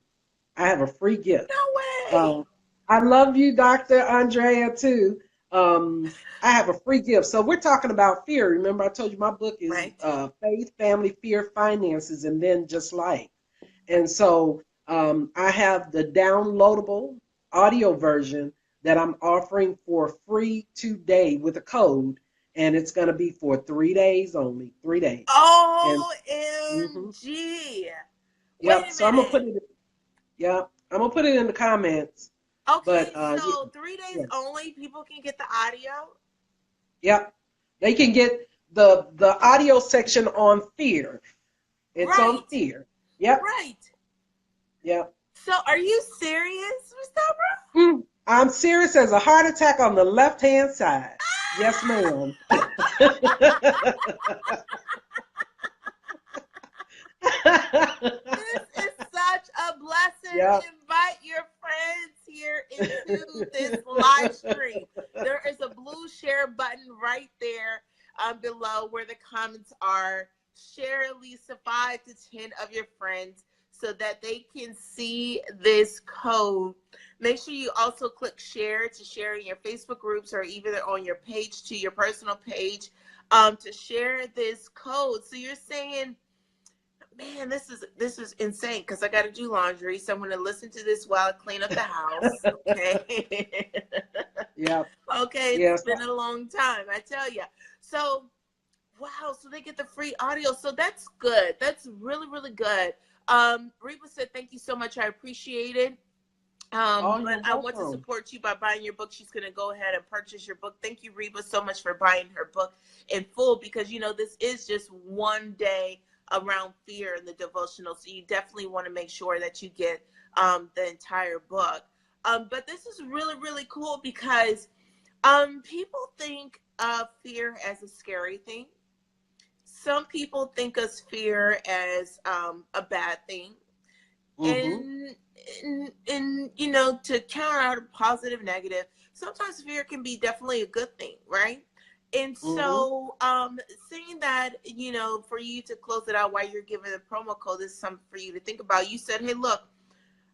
I have a free gift. No way. Uh, I love you, Dr. Andrea, too. I have a free gift. So we're talking about fear. Remember, I told you my book is Right. Faith, Family, Fear, Finances, and Then Just Life. And so I have the downloadable audio version that I'm offering for free today with a code. And it's going to be for 3 days only, 3 days. And mhm, OMG. Wait yep. a So I'm going to minute. put it, yeah, I'm going to put it in the comments. But Okay, yeah, so 3 days yeah, only, people can get the audio? yep. They can get the audio section on fear. It's on Right. fear. Yep, Right. yep. So are you serious, Miss Deborah? I'm serious as a heart attack on the left hand side. Yes, ma'am. This is such a blessing. Yep. Invite your friends here into this live stream. There is a blue share button right there below where the comments are. Share at least 5 to 10 of your friends so that they can see this code. Make sure you also click share to share in your Facebook groups or even on your page to your personal page to share this code. So you're saying, man, this is insane because I got to do laundry. So I'm going to listen to this while I clean up the house. Okay. Yep. Okay. It's Yes. been a long time, I tell you. So, wow. So they get the free audio. So that's good. That's really, really good. Reba said, thank you so much. I appreciate it. Oh, But you're I want to welcome. support you by buying your book. She's going to go ahead and purchase your book. Thank you, Reba, so much for buying her book in full, because, this is just one day around fear in the devotional. So you definitely want to make sure that you get the entire book. But this is really, really cool because people think of fear as a scary thing. Some people think of fear as a bad thing. Mm-hmm. And to counter out a positive negative, sometimes fear can be definitely a good thing, right? And Mm-hmm. so saying that, for you to close it out while you're giving the promo code, this is something for you to think about. You said, hey, look,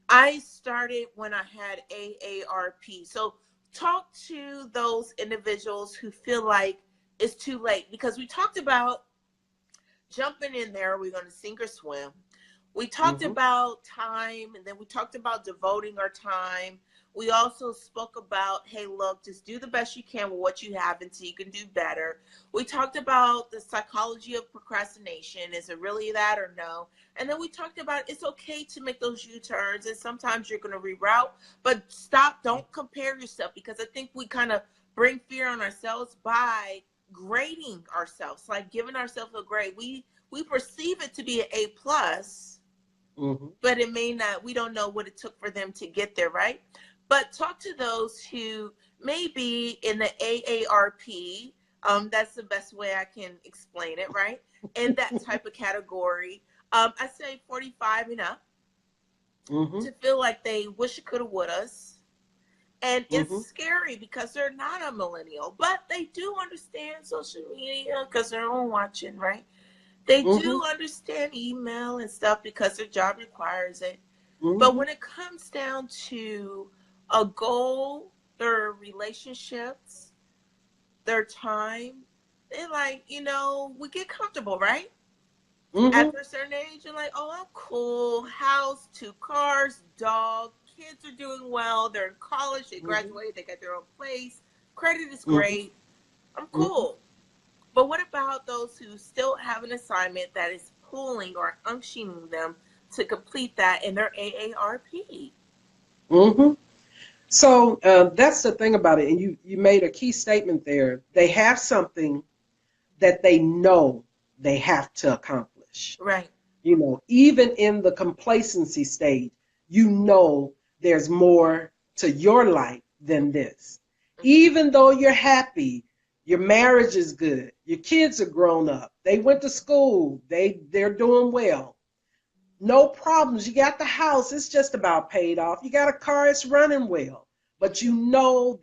I started when I had AARP. So talk to those individuals who feel like it's too late, because we talked about jumping in there, we're going to sink or swim. We talked Mm-hmm. about time, and then we talked about devoting our time. We also spoke about, hey, look, just do the best you can with what you have until you can do better. We talked about the psychology of procrastination. Is it really that or no? And then we talked about it's okay to make those U-turns, and sometimes you're going to reroute, but stop. Don't compare yourself, because I think we kind of bring fear on ourselves by grading ourselves, like giving ourselves a grade. We perceive it to be an A plus, Mm-hmm. but it may not. We don't know what it took for them to get there, right? But talk to those who may be in the AARP. That's the best way I can explain it, right? In that type of category, I say 45 and up, Mm-hmm. to feel like they wish it coulda, wouldas. And it's Mm-hmm. scary because they're not a millennial, but they do understand social media because they're on watching, right? They Mm-hmm. do understand email and stuff because their job requires it. But Mm-hmm. when it comes down to a goal, their relationships, their time, they're like, we get comfortable, right? Mm-hmm. After a certain age, you're like, oh, I'm cool. House, 2 cars, dog. Kids are doing well. They're in college. They Mm-hmm. graduated. They got their own place. Credit is Mm-hmm. great. I'm Mm-hmm. cool. But what about those who still have an assignment that is pulling or unctioning them to complete that in their AARP? Mm-hmm. So that's the thing about it. And you made a key statement there. They have something that they know they have to accomplish. Right. Even in the complacency stage, there's more to your life than this. Even though you're happy, your marriage is good, your kids are grown up, they went to school, they're doing well. No problems. You got the house, it's just about paid off. You got a car, it's running well. But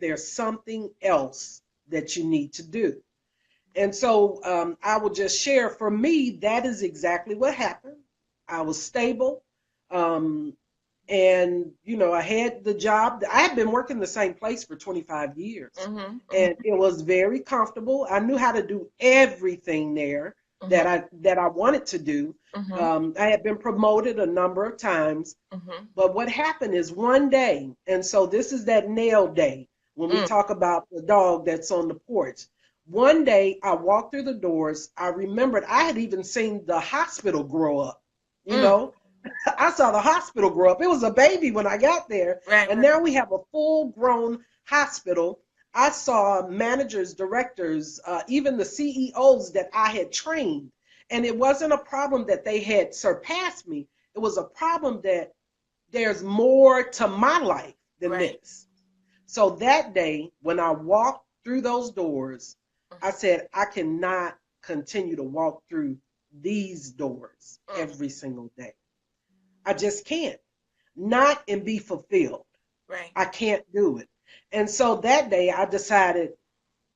there's something else that you need to do. And so I will just share, for me, that is exactly what happened. I was stable. Um, and, I had the job. I had been working the same place for 25 years. Mm-hmm. And Mm-hmm. it was very comfortable. I knew how to do everything there that Mm-hmm. I wanted to do. Mm-hmm. I had been promoted a number of times. Mm-hmm. But what happened is one day, and so this is that nail day when we Mm. talk about the dog that's on the porch. One day I walked through the doors. I remembered I had even seen the hospital grow up. You Mm. know, I saw the hospital grow up. It was a baby when I got there, Right. and Right. now we have a full grown hospital. I saw managers, directors, even the CEOs that I had trained. And it wasn't a problem that they had surpassed me. It was a problem that there's more to my life than Right. this. So that day, when I walked through those doors, I Mm-hmm. said, I cannot continue to walk through these doors Mm. every single day. I just can't. Not and be fulfilled. Right. I can't do it. And so that day I decided,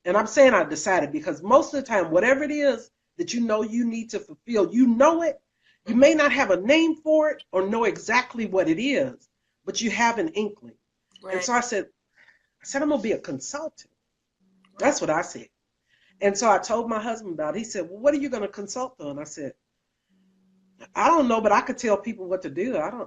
and I'm saying I decided because most of the time, whatever it is that you need to fulfill, you know it. You Mm-hmm. may not have a name for it or know exactly what it is, but you have an inkling. And Right. so I said, I'm gonna be a consultant. Right. That's what I said. And so I told my husband about it. He said, well, what are you gonna consult on? I said, I don't know, but I could tell people what to do. I Right.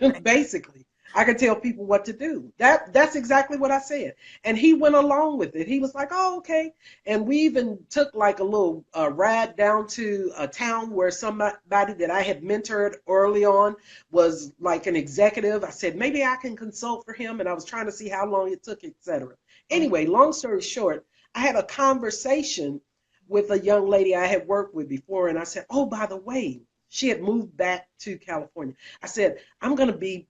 don't basically. I can tell people what to do. That's exactly what I said. And he went along with it. He was like, oh, okay. And we even took like a little ride down to a town where somebody that I had mentored early on was like an executive. I said, maybe I can consult for him. And I was trying to see how long it took, etc. Anyway, long story short, I had a conversation with a young lady I had worked with before. And I said, oh, by the way, she had moved back to California. I said, I'm going to be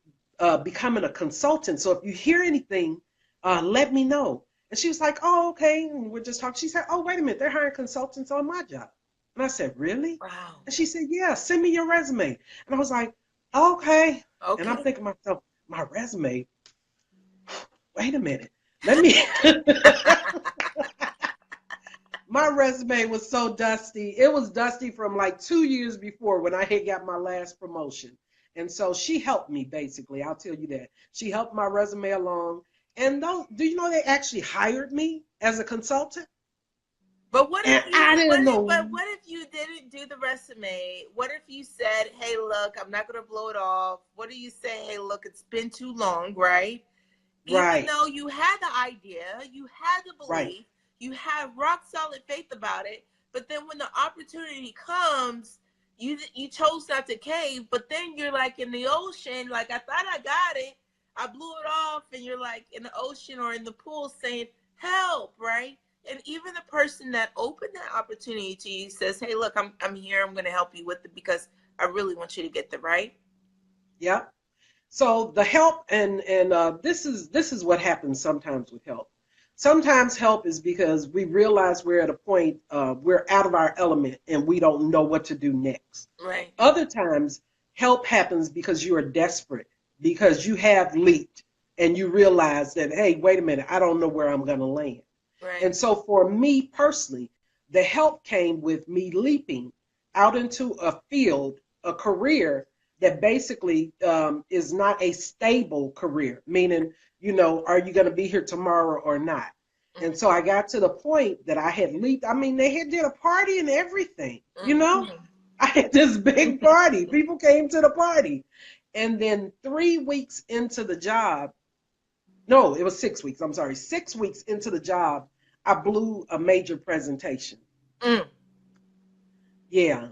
becoming a consultant. So if you hear anything, let me know. And she was like, oh, okay. And we're just talking. She said, oh, wait a minute. They're hiring consultants on my job. And I said, really? Wow. And she said, yeah, send me your resume. And I was like, okay. And I'm thinking to myself, my resume? Wait a minute. Let me. My resume was so dusty. It was dusty from like 2 years before when I had got my last promotion. And so she helped me, basically. I'll tell you that. She helped my resume along. And do you know they actually hired me as a consultant? But what if I didn't know. But what if you didn't do the resume? What if you said, hey, look, I'm not going to blow it off. What do you say? Hey, look, it's been too long, right? Right. Even though you had the idea, you had the belief, right. You have rock solid faith about it. But then when the opportunity comes, you chose not to cave, but then you're like in the ocean, like I thought I got it, I blew it off, and you're like in the ocean or in the pool saying, help, right? And even the person that opened that opportunity to you says, hey, look, I'm here, I'm going to help you with it because I really want you to get the right. Yep. So the help, and this is what happens sometimes with help. Sometimes help is because we realize we're at a point, we're out of our element and we don't know what to do next. Right. Other times, help happens because you are desperate, because you have leaped and you realize that, hey, wait a minute, I don't know where I'm going to land. Right. And so for me personally, the help came with me leaping out into a field, a career that basically is not a stable career, meaning, are you going to be here tomorrow or not? Mm-hmm. And so I got to the point that I had leaped. I mean, they had did a party and everything, Mm-hmm. I had this big party. People came to the party. And then 3 weeks into the job, no, it was 6 weeks. I'm sorry. 6 weeks into the job, I blew a major presentation. Mm. Yeah.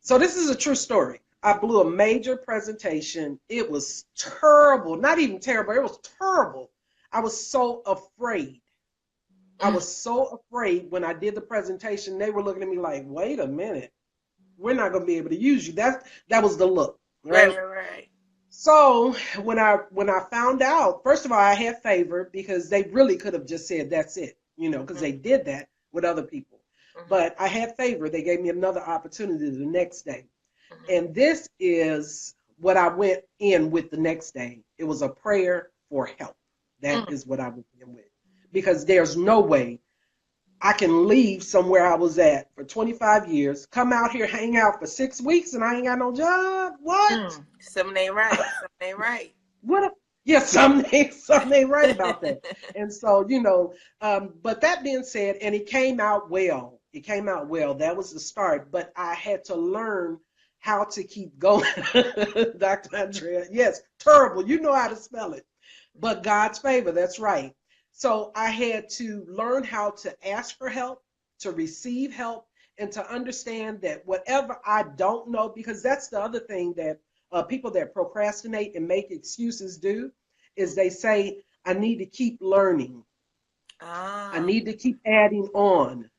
So this is a true story. I blew a major presentation. It was terrible. Not even terrible. It was terrible. I was so afraid. I was so afraid when I did the presentation. They were looking at me like, wait a minute. We're not going to be able to use you. That was the look. Right. So when I found out, first of all, I had favor because they really could have just said, that's it, because they did that with other people. Mm-hmm. But I had favor. They gave me another opportunity the next day. Mm-hmm. And this is what I went in with the next day. It was a prayer for help. That is what I went in with. Because there's no way I can leave somewhere I was at for 25 years, come out here, hang out for 6 weeks, and I ain't got no job. What? Something ain't right. Something ain't right. Something ain't right about that. And so, but that being said, and it came out well. That was the start. But I had to learn how to keep going. Dr. Andrea, yes, terrible. You know how to spell it. But God's favor, that's right. So I had to learn how to ask for help, to receive help, and to understand that whatever I don't know, because that's the other thing that people that procrastinate and make excuses do, is they say, I need to keep learning. I need to keep adding on.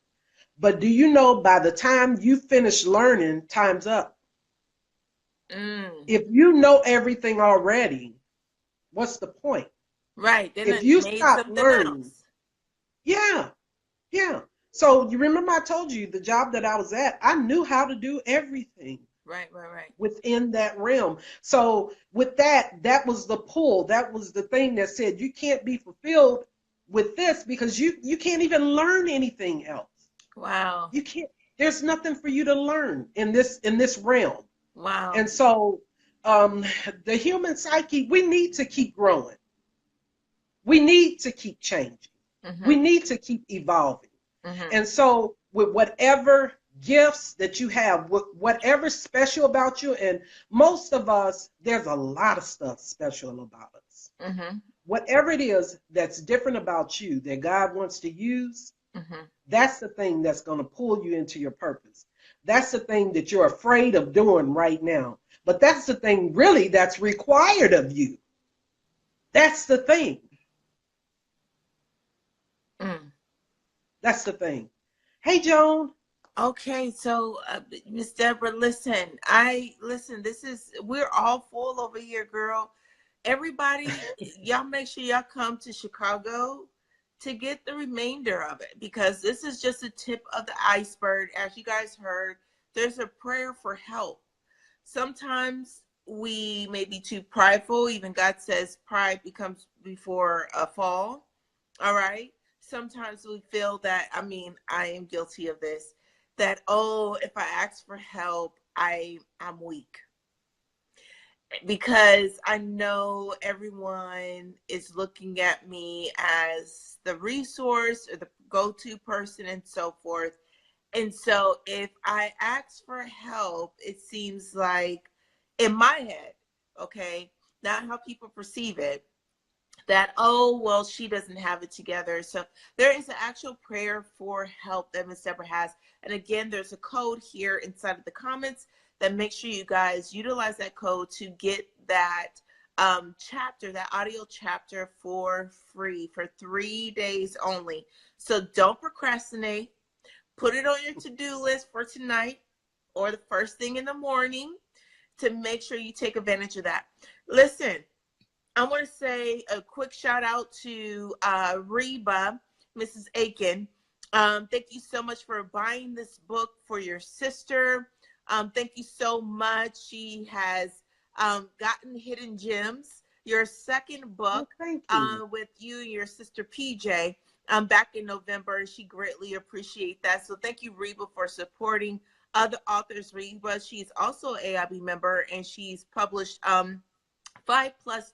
But do you know by the time you finish learning, time's up? If you know everything already, what's the point? Right. Then if you stop learning, yeah. So you remember I told you the job that I was at, I knew how to do everything. Right. Within that realm. So with that was the pull. That was the thing that said you can't be fulfilled with this because you can't even learn anything else. Wow. You can't. There's nothing for you to learn in this realm. Wow. And so the human psyche, we need to keep growing. We need to keep changing. Mm-hmm. We need to keep evolving. Mm-hmm. And so with whatever gifts that you have, whatever's special about you. And most of us, there's a lot of stuff special about us. Mm-hmm. Whatever it is that's different about you that God wants to use, Mm-hmm. that's the thing that's going to pull you into your purpose. That's the thing that you're afraid of doing right now. But that's the thing really that's required of you. That's the thing. Mm. That's the thing. Hey, Joan. Okay, so Miss Deborah, listen. We're all full over here, girl. Everybody, y'all make sure y'all come to Chicago to get the remainder of it, because this is just a tip of the iceberg. As you guys heard, there's a prayer for help. Sometimes we may be too prideful. Even God says pride becomes before a fall. All right. Sometimes we feel that, I am guilty of this, that, oh, if I ask for help, I'm weak. Because I know everyone is looking at me as the resource or the go-to person and so forth. And so if I ask for help, it seems like, in my head, okay, not how people perceive it, that, oh, well, she doesn't have it together. So there is an actual prayer for help that Miss Deborah has. And again, there's a code here inside of the comments that make sure you guys utilize that code to get that chapter, that audio chapter, for free for 3 days only. So don't procrastinate. Put it on your to-do list for tonight or the first thing in the morning to make sure you take advantage of that. Listen, I want to say a quick shout out to Reba, Mrs. Aiken. Thank you so much for buying this book for your sister. Thank you so much. She has gotten Hidden Gems, your second book, Thank you. with you and your sister PJ, back in November. She greatly appreciates that. So thank you, Reba, for supporting other authors. Reba, she's also an AIB member, and she's published 5+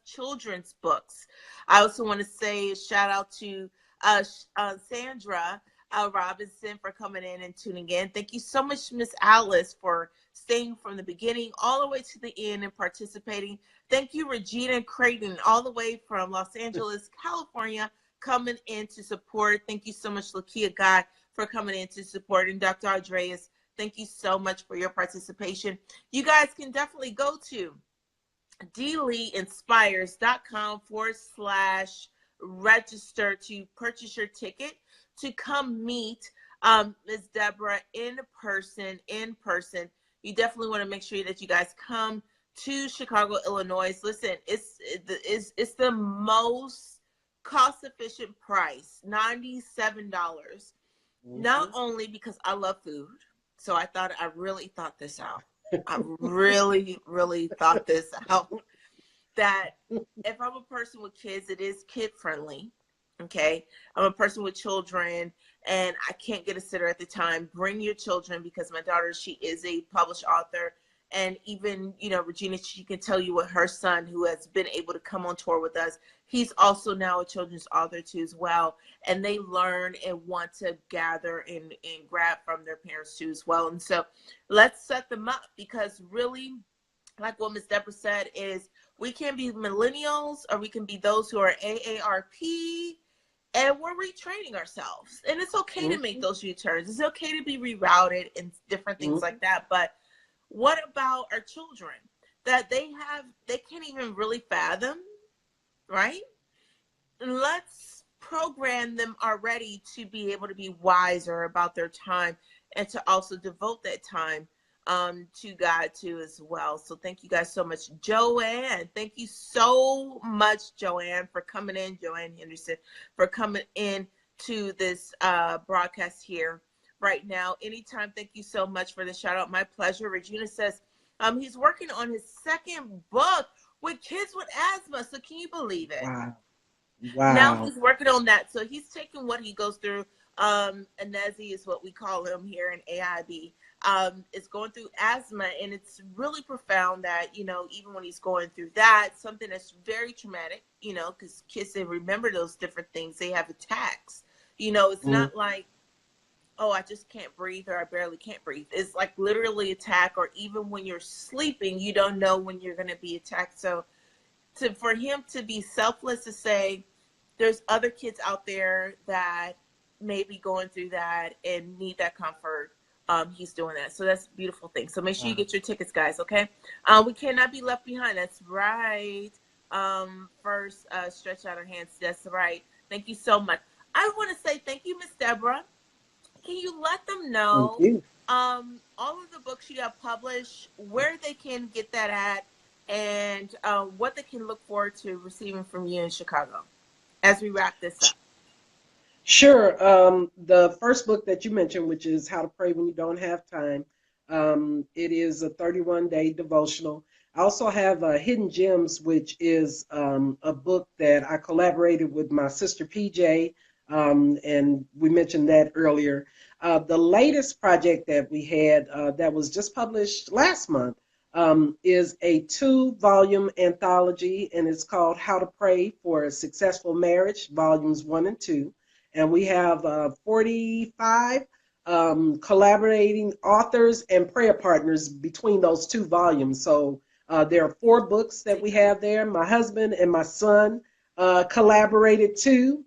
children's books. I also want to say a shout out to Sandra Robinson for coming in and tuning in. Thank you so much, Miss Alice, for staying from the beginning all the way to the end and participating. Thank you, Regina Creighton, all the way from Los Angeles, California, coming in to support. Thank you so much, Lakia Guy, for coming in to support. And Dr. Andreas, thank you so much for your participation. You guys can definitely go to dleeinspires.com/register to purchase your ticket to come meet Ms. Deborah in person. You definitely want to make sure that you guys come to Chicago, Illinois. Listen, it's the most cost-efficient price, $97. Mm-hmm. Not only because I love food, so I really thought this out. I really, really thought this out, that if I'm a person with kids, it is kid friendly. Okay. I'm a person with children and I can't get a sitter at the time. Bring your children, because my daughter, she is a published author. And even, Regina, she can tell you what her son, who has been able to come on tour with us, he's also now a children's author too as well. And they learn and want to gather and grab from their parents too as well. And so let's set them up, because really, like what Ms. Deborah said, is we can be millennials or we can be those who are AARP, and we're retraining ourselves. And it's okay to make those U-turns. It's okay to be rerouted and different things like that. But what about our children that they can't even really fathom, right? Let's program them already to be able to be wiser about their time and to also devote that time to God too as well. So thank you guys so much. Joanne, thank you so much, Joanne, for coming in. Joanne Henderson, for coming in to this broadcast here right now. Anytime. Thank you so much for the shout out. My pleasure. Regina says he's working on his second book with kids with asthma. So can you believe it? Wow. Now he's working on that. So he's taking what he goes through. Anezi is what we call him here in AIB. Is going through asthma, and it's really profound that, even when he's going through that, something that's very traumatic, because kids, they remember those different things. They have attacks. It's not like oh, I just can't breathe or I barely can't breathe. It's like literally attack, or even when you're sleeping, you don't know when you're going to be attacked. So for him to be selfless to say there's other kids out there that may be going through that and need that comfort. He's doing that. So that's a beautiful thing. So make sure you get your tickets, guys, okay? We cannot be left behind. That's right. First, stretch out our hands. That's right. Thank you so much. I want to say thank you, Miss Debra. Can you let them Thank know you. all of the books you have published, where they can get that at, and what they can look forward to receiving from you in Chicago as we wrap this up? Sure. The first book that you mentioned, which is How to Pray When You Don't Have Time, it is a 31-day devotional. I also have Hidden Gems, which is a book that I collaborated with my sister PJ, and we mentioned that earlier. The latest project that we had that was just published last month is a 2-volume anthology, and it's called How to Pray for a Successful Marriage, Volumes 1 and 2. And we have 45 collaborating authors and prayer partners between those 2 volumes. So there are 4 books that we have there. My husband and my son collaborated too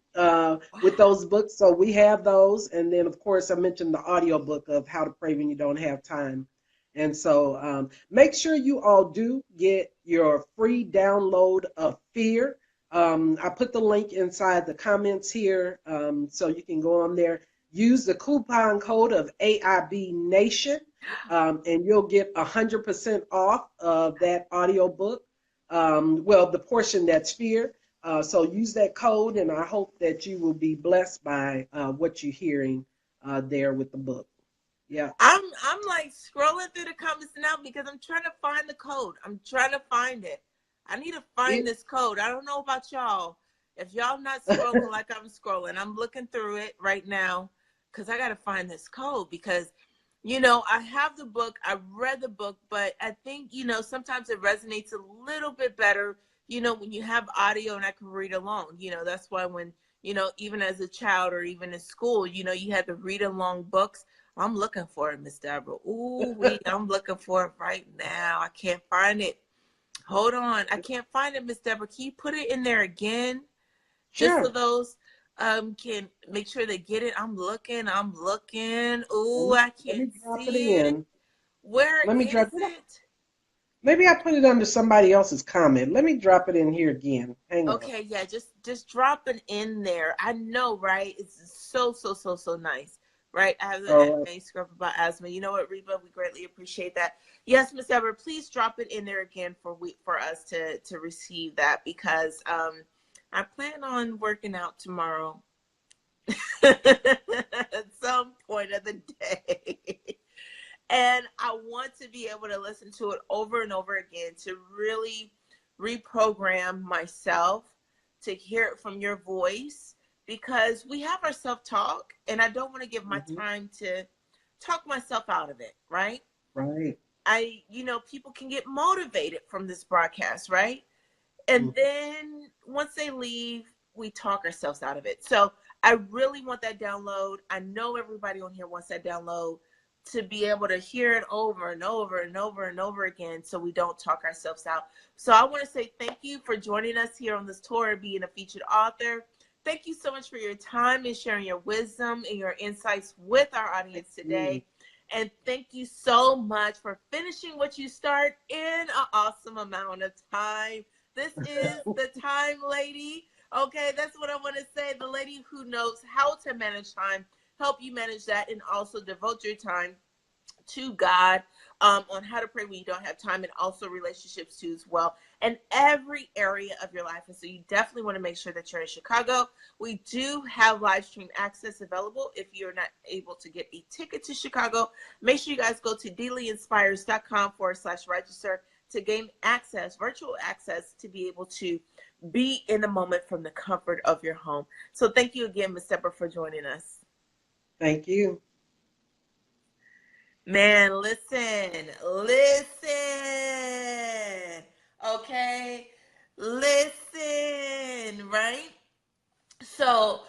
with those books. So we have those. And then, of course, I mentioned the audio book of How to Pray When You Don't Have Time. And so make sure you all do get your free download of Fear. I put the link inside the comments here, so you can go on there. Use the coupon code of AIB Nation, and you'll get 100% off of that audiobook. Well, the portion that's Fear. So use that code, and I hope that you will be blessed by what you're hearing there with the book. Yeah. I'm like scrolling through the comments now because I'm trying to find the code. I'm trying to find it. I need to find It, this code. I don't know about y'all. If y'all not scrolling like I'm scrolling, I'm looking through it right now because I got to find this code because, I have the book. I read the book, but I think, sometimes it resonates a little bit better, when you have audio and I can read along. That's why when, even as a child or even in school, you had to read along books. I'm looking for it, Miss Debra. Ooh, I'm looking for it right now. I can't find it. Hold on. I can't find it, Miss Debra. Can you put it in there again? Just so sure. those can make sure they get it. I'm looking. Let Ooh, me, I let me can't drop it see it. in. Where Let me is drop it. it? Maybe I put it under somebody else's comment. Let me drop it in here again. Hang on. Okay, yeah, just drop it in there. I know, right? It's so nice, right? I have the All right. manuscript about asthma. You know what, Reba? We greatly appreciate that. Yes, Miss Ever, please drop it in there again for us to receive that because I plan on working out tomorrow at some point of the day. And I want to be able to listen to it over and over again to really reprogram myself to hear it from your voice because we have our self-talk and I don't want to give my Hmm. time to talk myself out of it, right? Right. People can get motivated from this broadcast, right? And Mhm. then once they leave, we talk ourselves out of it. So I really want that download. I know everybody on here wants that download to be able to hear it over and over and over and over again so we don't talk ourselves out. So I want to say thank you for joining us here on this tour and being a featured author. Thank you so much for your time and sharing your wisdom and your insights with our audience Mm. today. And thank you so much for finishing what you start in an awesome amount of time. This is the time lady. Okay, that's what I want to say. The lady who knows how to manage time, help you manage that, and also devote your time to God on how to pray when you don't have time, and also relationships too as well, and every area of your life. And so you definitely want to make sure that you're in Chicago. We do have live stream access available. If you're not able to get a ticket to Chicago, make sure you guys go to dailyinspires.com/register to gain access, virtual access, to be able to be in the moment from the comfort of your home. So thank you again, Ms. Debra, for joining us. Thank you. Man, listen. Okay, listen, right? So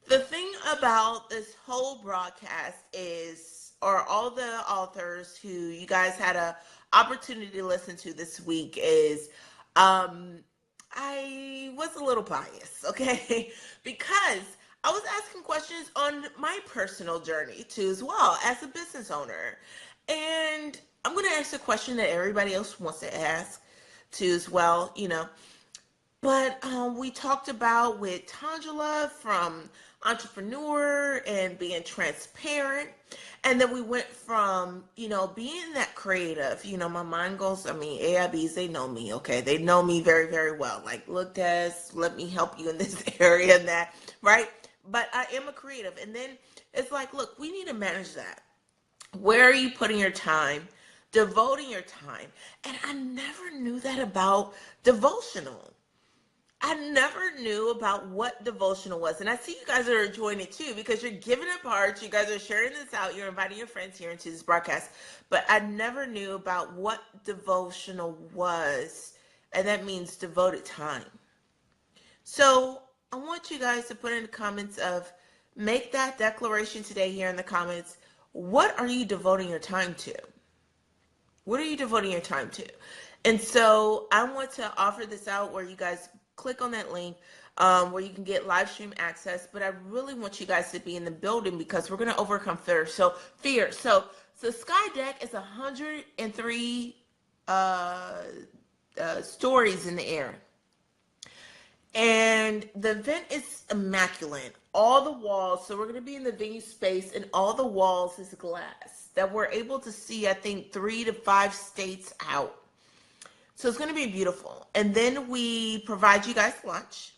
The thing about this whole broadcast is, or all the authors who you guys had a opportunity to listen to this week is, um, I was a little biased, okay? Because I was asking questions on my personal journey too, as well as a business owner. And I'm going to ask a question that everybody else wants to ask too, as well, but we talked about with Tangela from entrepreneur and being transparent. And then we went from, being that creative, my mind goes, AIBs, they know me, okay? They know me very, very well. Like, look, Des, let me help you in this area and that, right? But I am a creative. And then it's like, look, we need to manage that. Where are you putting your time? Devoting your time. And I never knew that about devotional. I never knew about what devotional was. And I see you guys are enjoying it too because you're giving up hearts. You guys are sharing this out. You're inviting your friends here into this broadcast. But I never knew about what devotional was. And that means devoted time. So I want you guys to put in the comments make that declaration today here in the comments. What are you devoting your time to? What are you devoting your time to? And so I want to offer this out where you guys click on that link where you can get live stream access. But I really want you guys to be in the building because we're going to overcome fear. So Skydeck is 103 stories in the air. And the event is immaculate. All the walls, so we're going to be in the venue space, and all the walls is glass that we're able to see, I think, 3 to 5 states out. So it's going to be beautiful. And then we provide you guys lunch.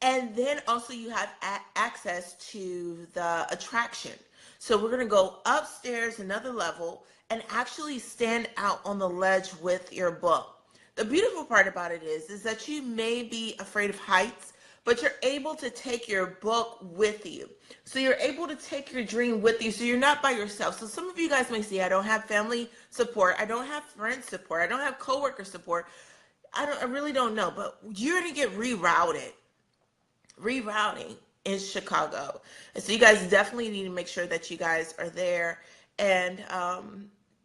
And then also you have access to the attraction. So we're going to go upstairs another level and actually stand out on the ledge with your book. The beautiful part about it is that you may be afraid of heights, but you're able to take your book with you. So you're able to take your dream with you. So you're not by yourself. So some of you guys may say, I don't have family support. I don't have friend support. I don't have coworker support. I really don't know, but you're going to get rerouting in Chicago. And so you guys definitely need to make sure that you guys are there. And,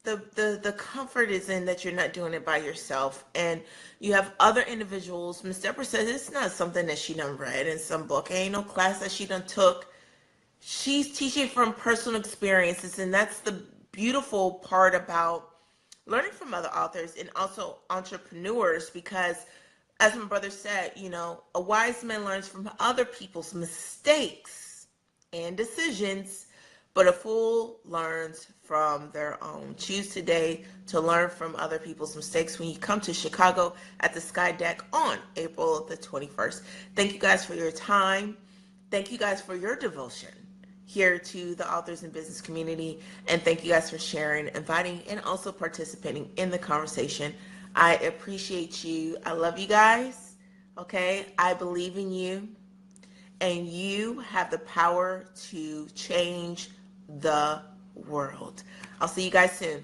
the comfort is in that you're not doing it by yourself, and you have other individuals. Miss Debra says it's not something that she done read in some book. It ain't no class that she done took. She's teaching from personal experiences, and that's the beautiful part about learning from other authors and also entrepreneurs, because as my brother said, a wise man learns from other people's mistakes and decisions, but a fool learns from their own. Choose today to learn from other people's mistakes when you come to Chicago at the Skydeck on April the 21st. Thank you guys for your time. Thank you guys for your devotion here to the authors and business community. And thank you guys for sharing, inviting, and also participating in the conversation. I appreciate you. I love you guys. Okay? I believe in you. And you have the power to change the world. I'll see you guys soon.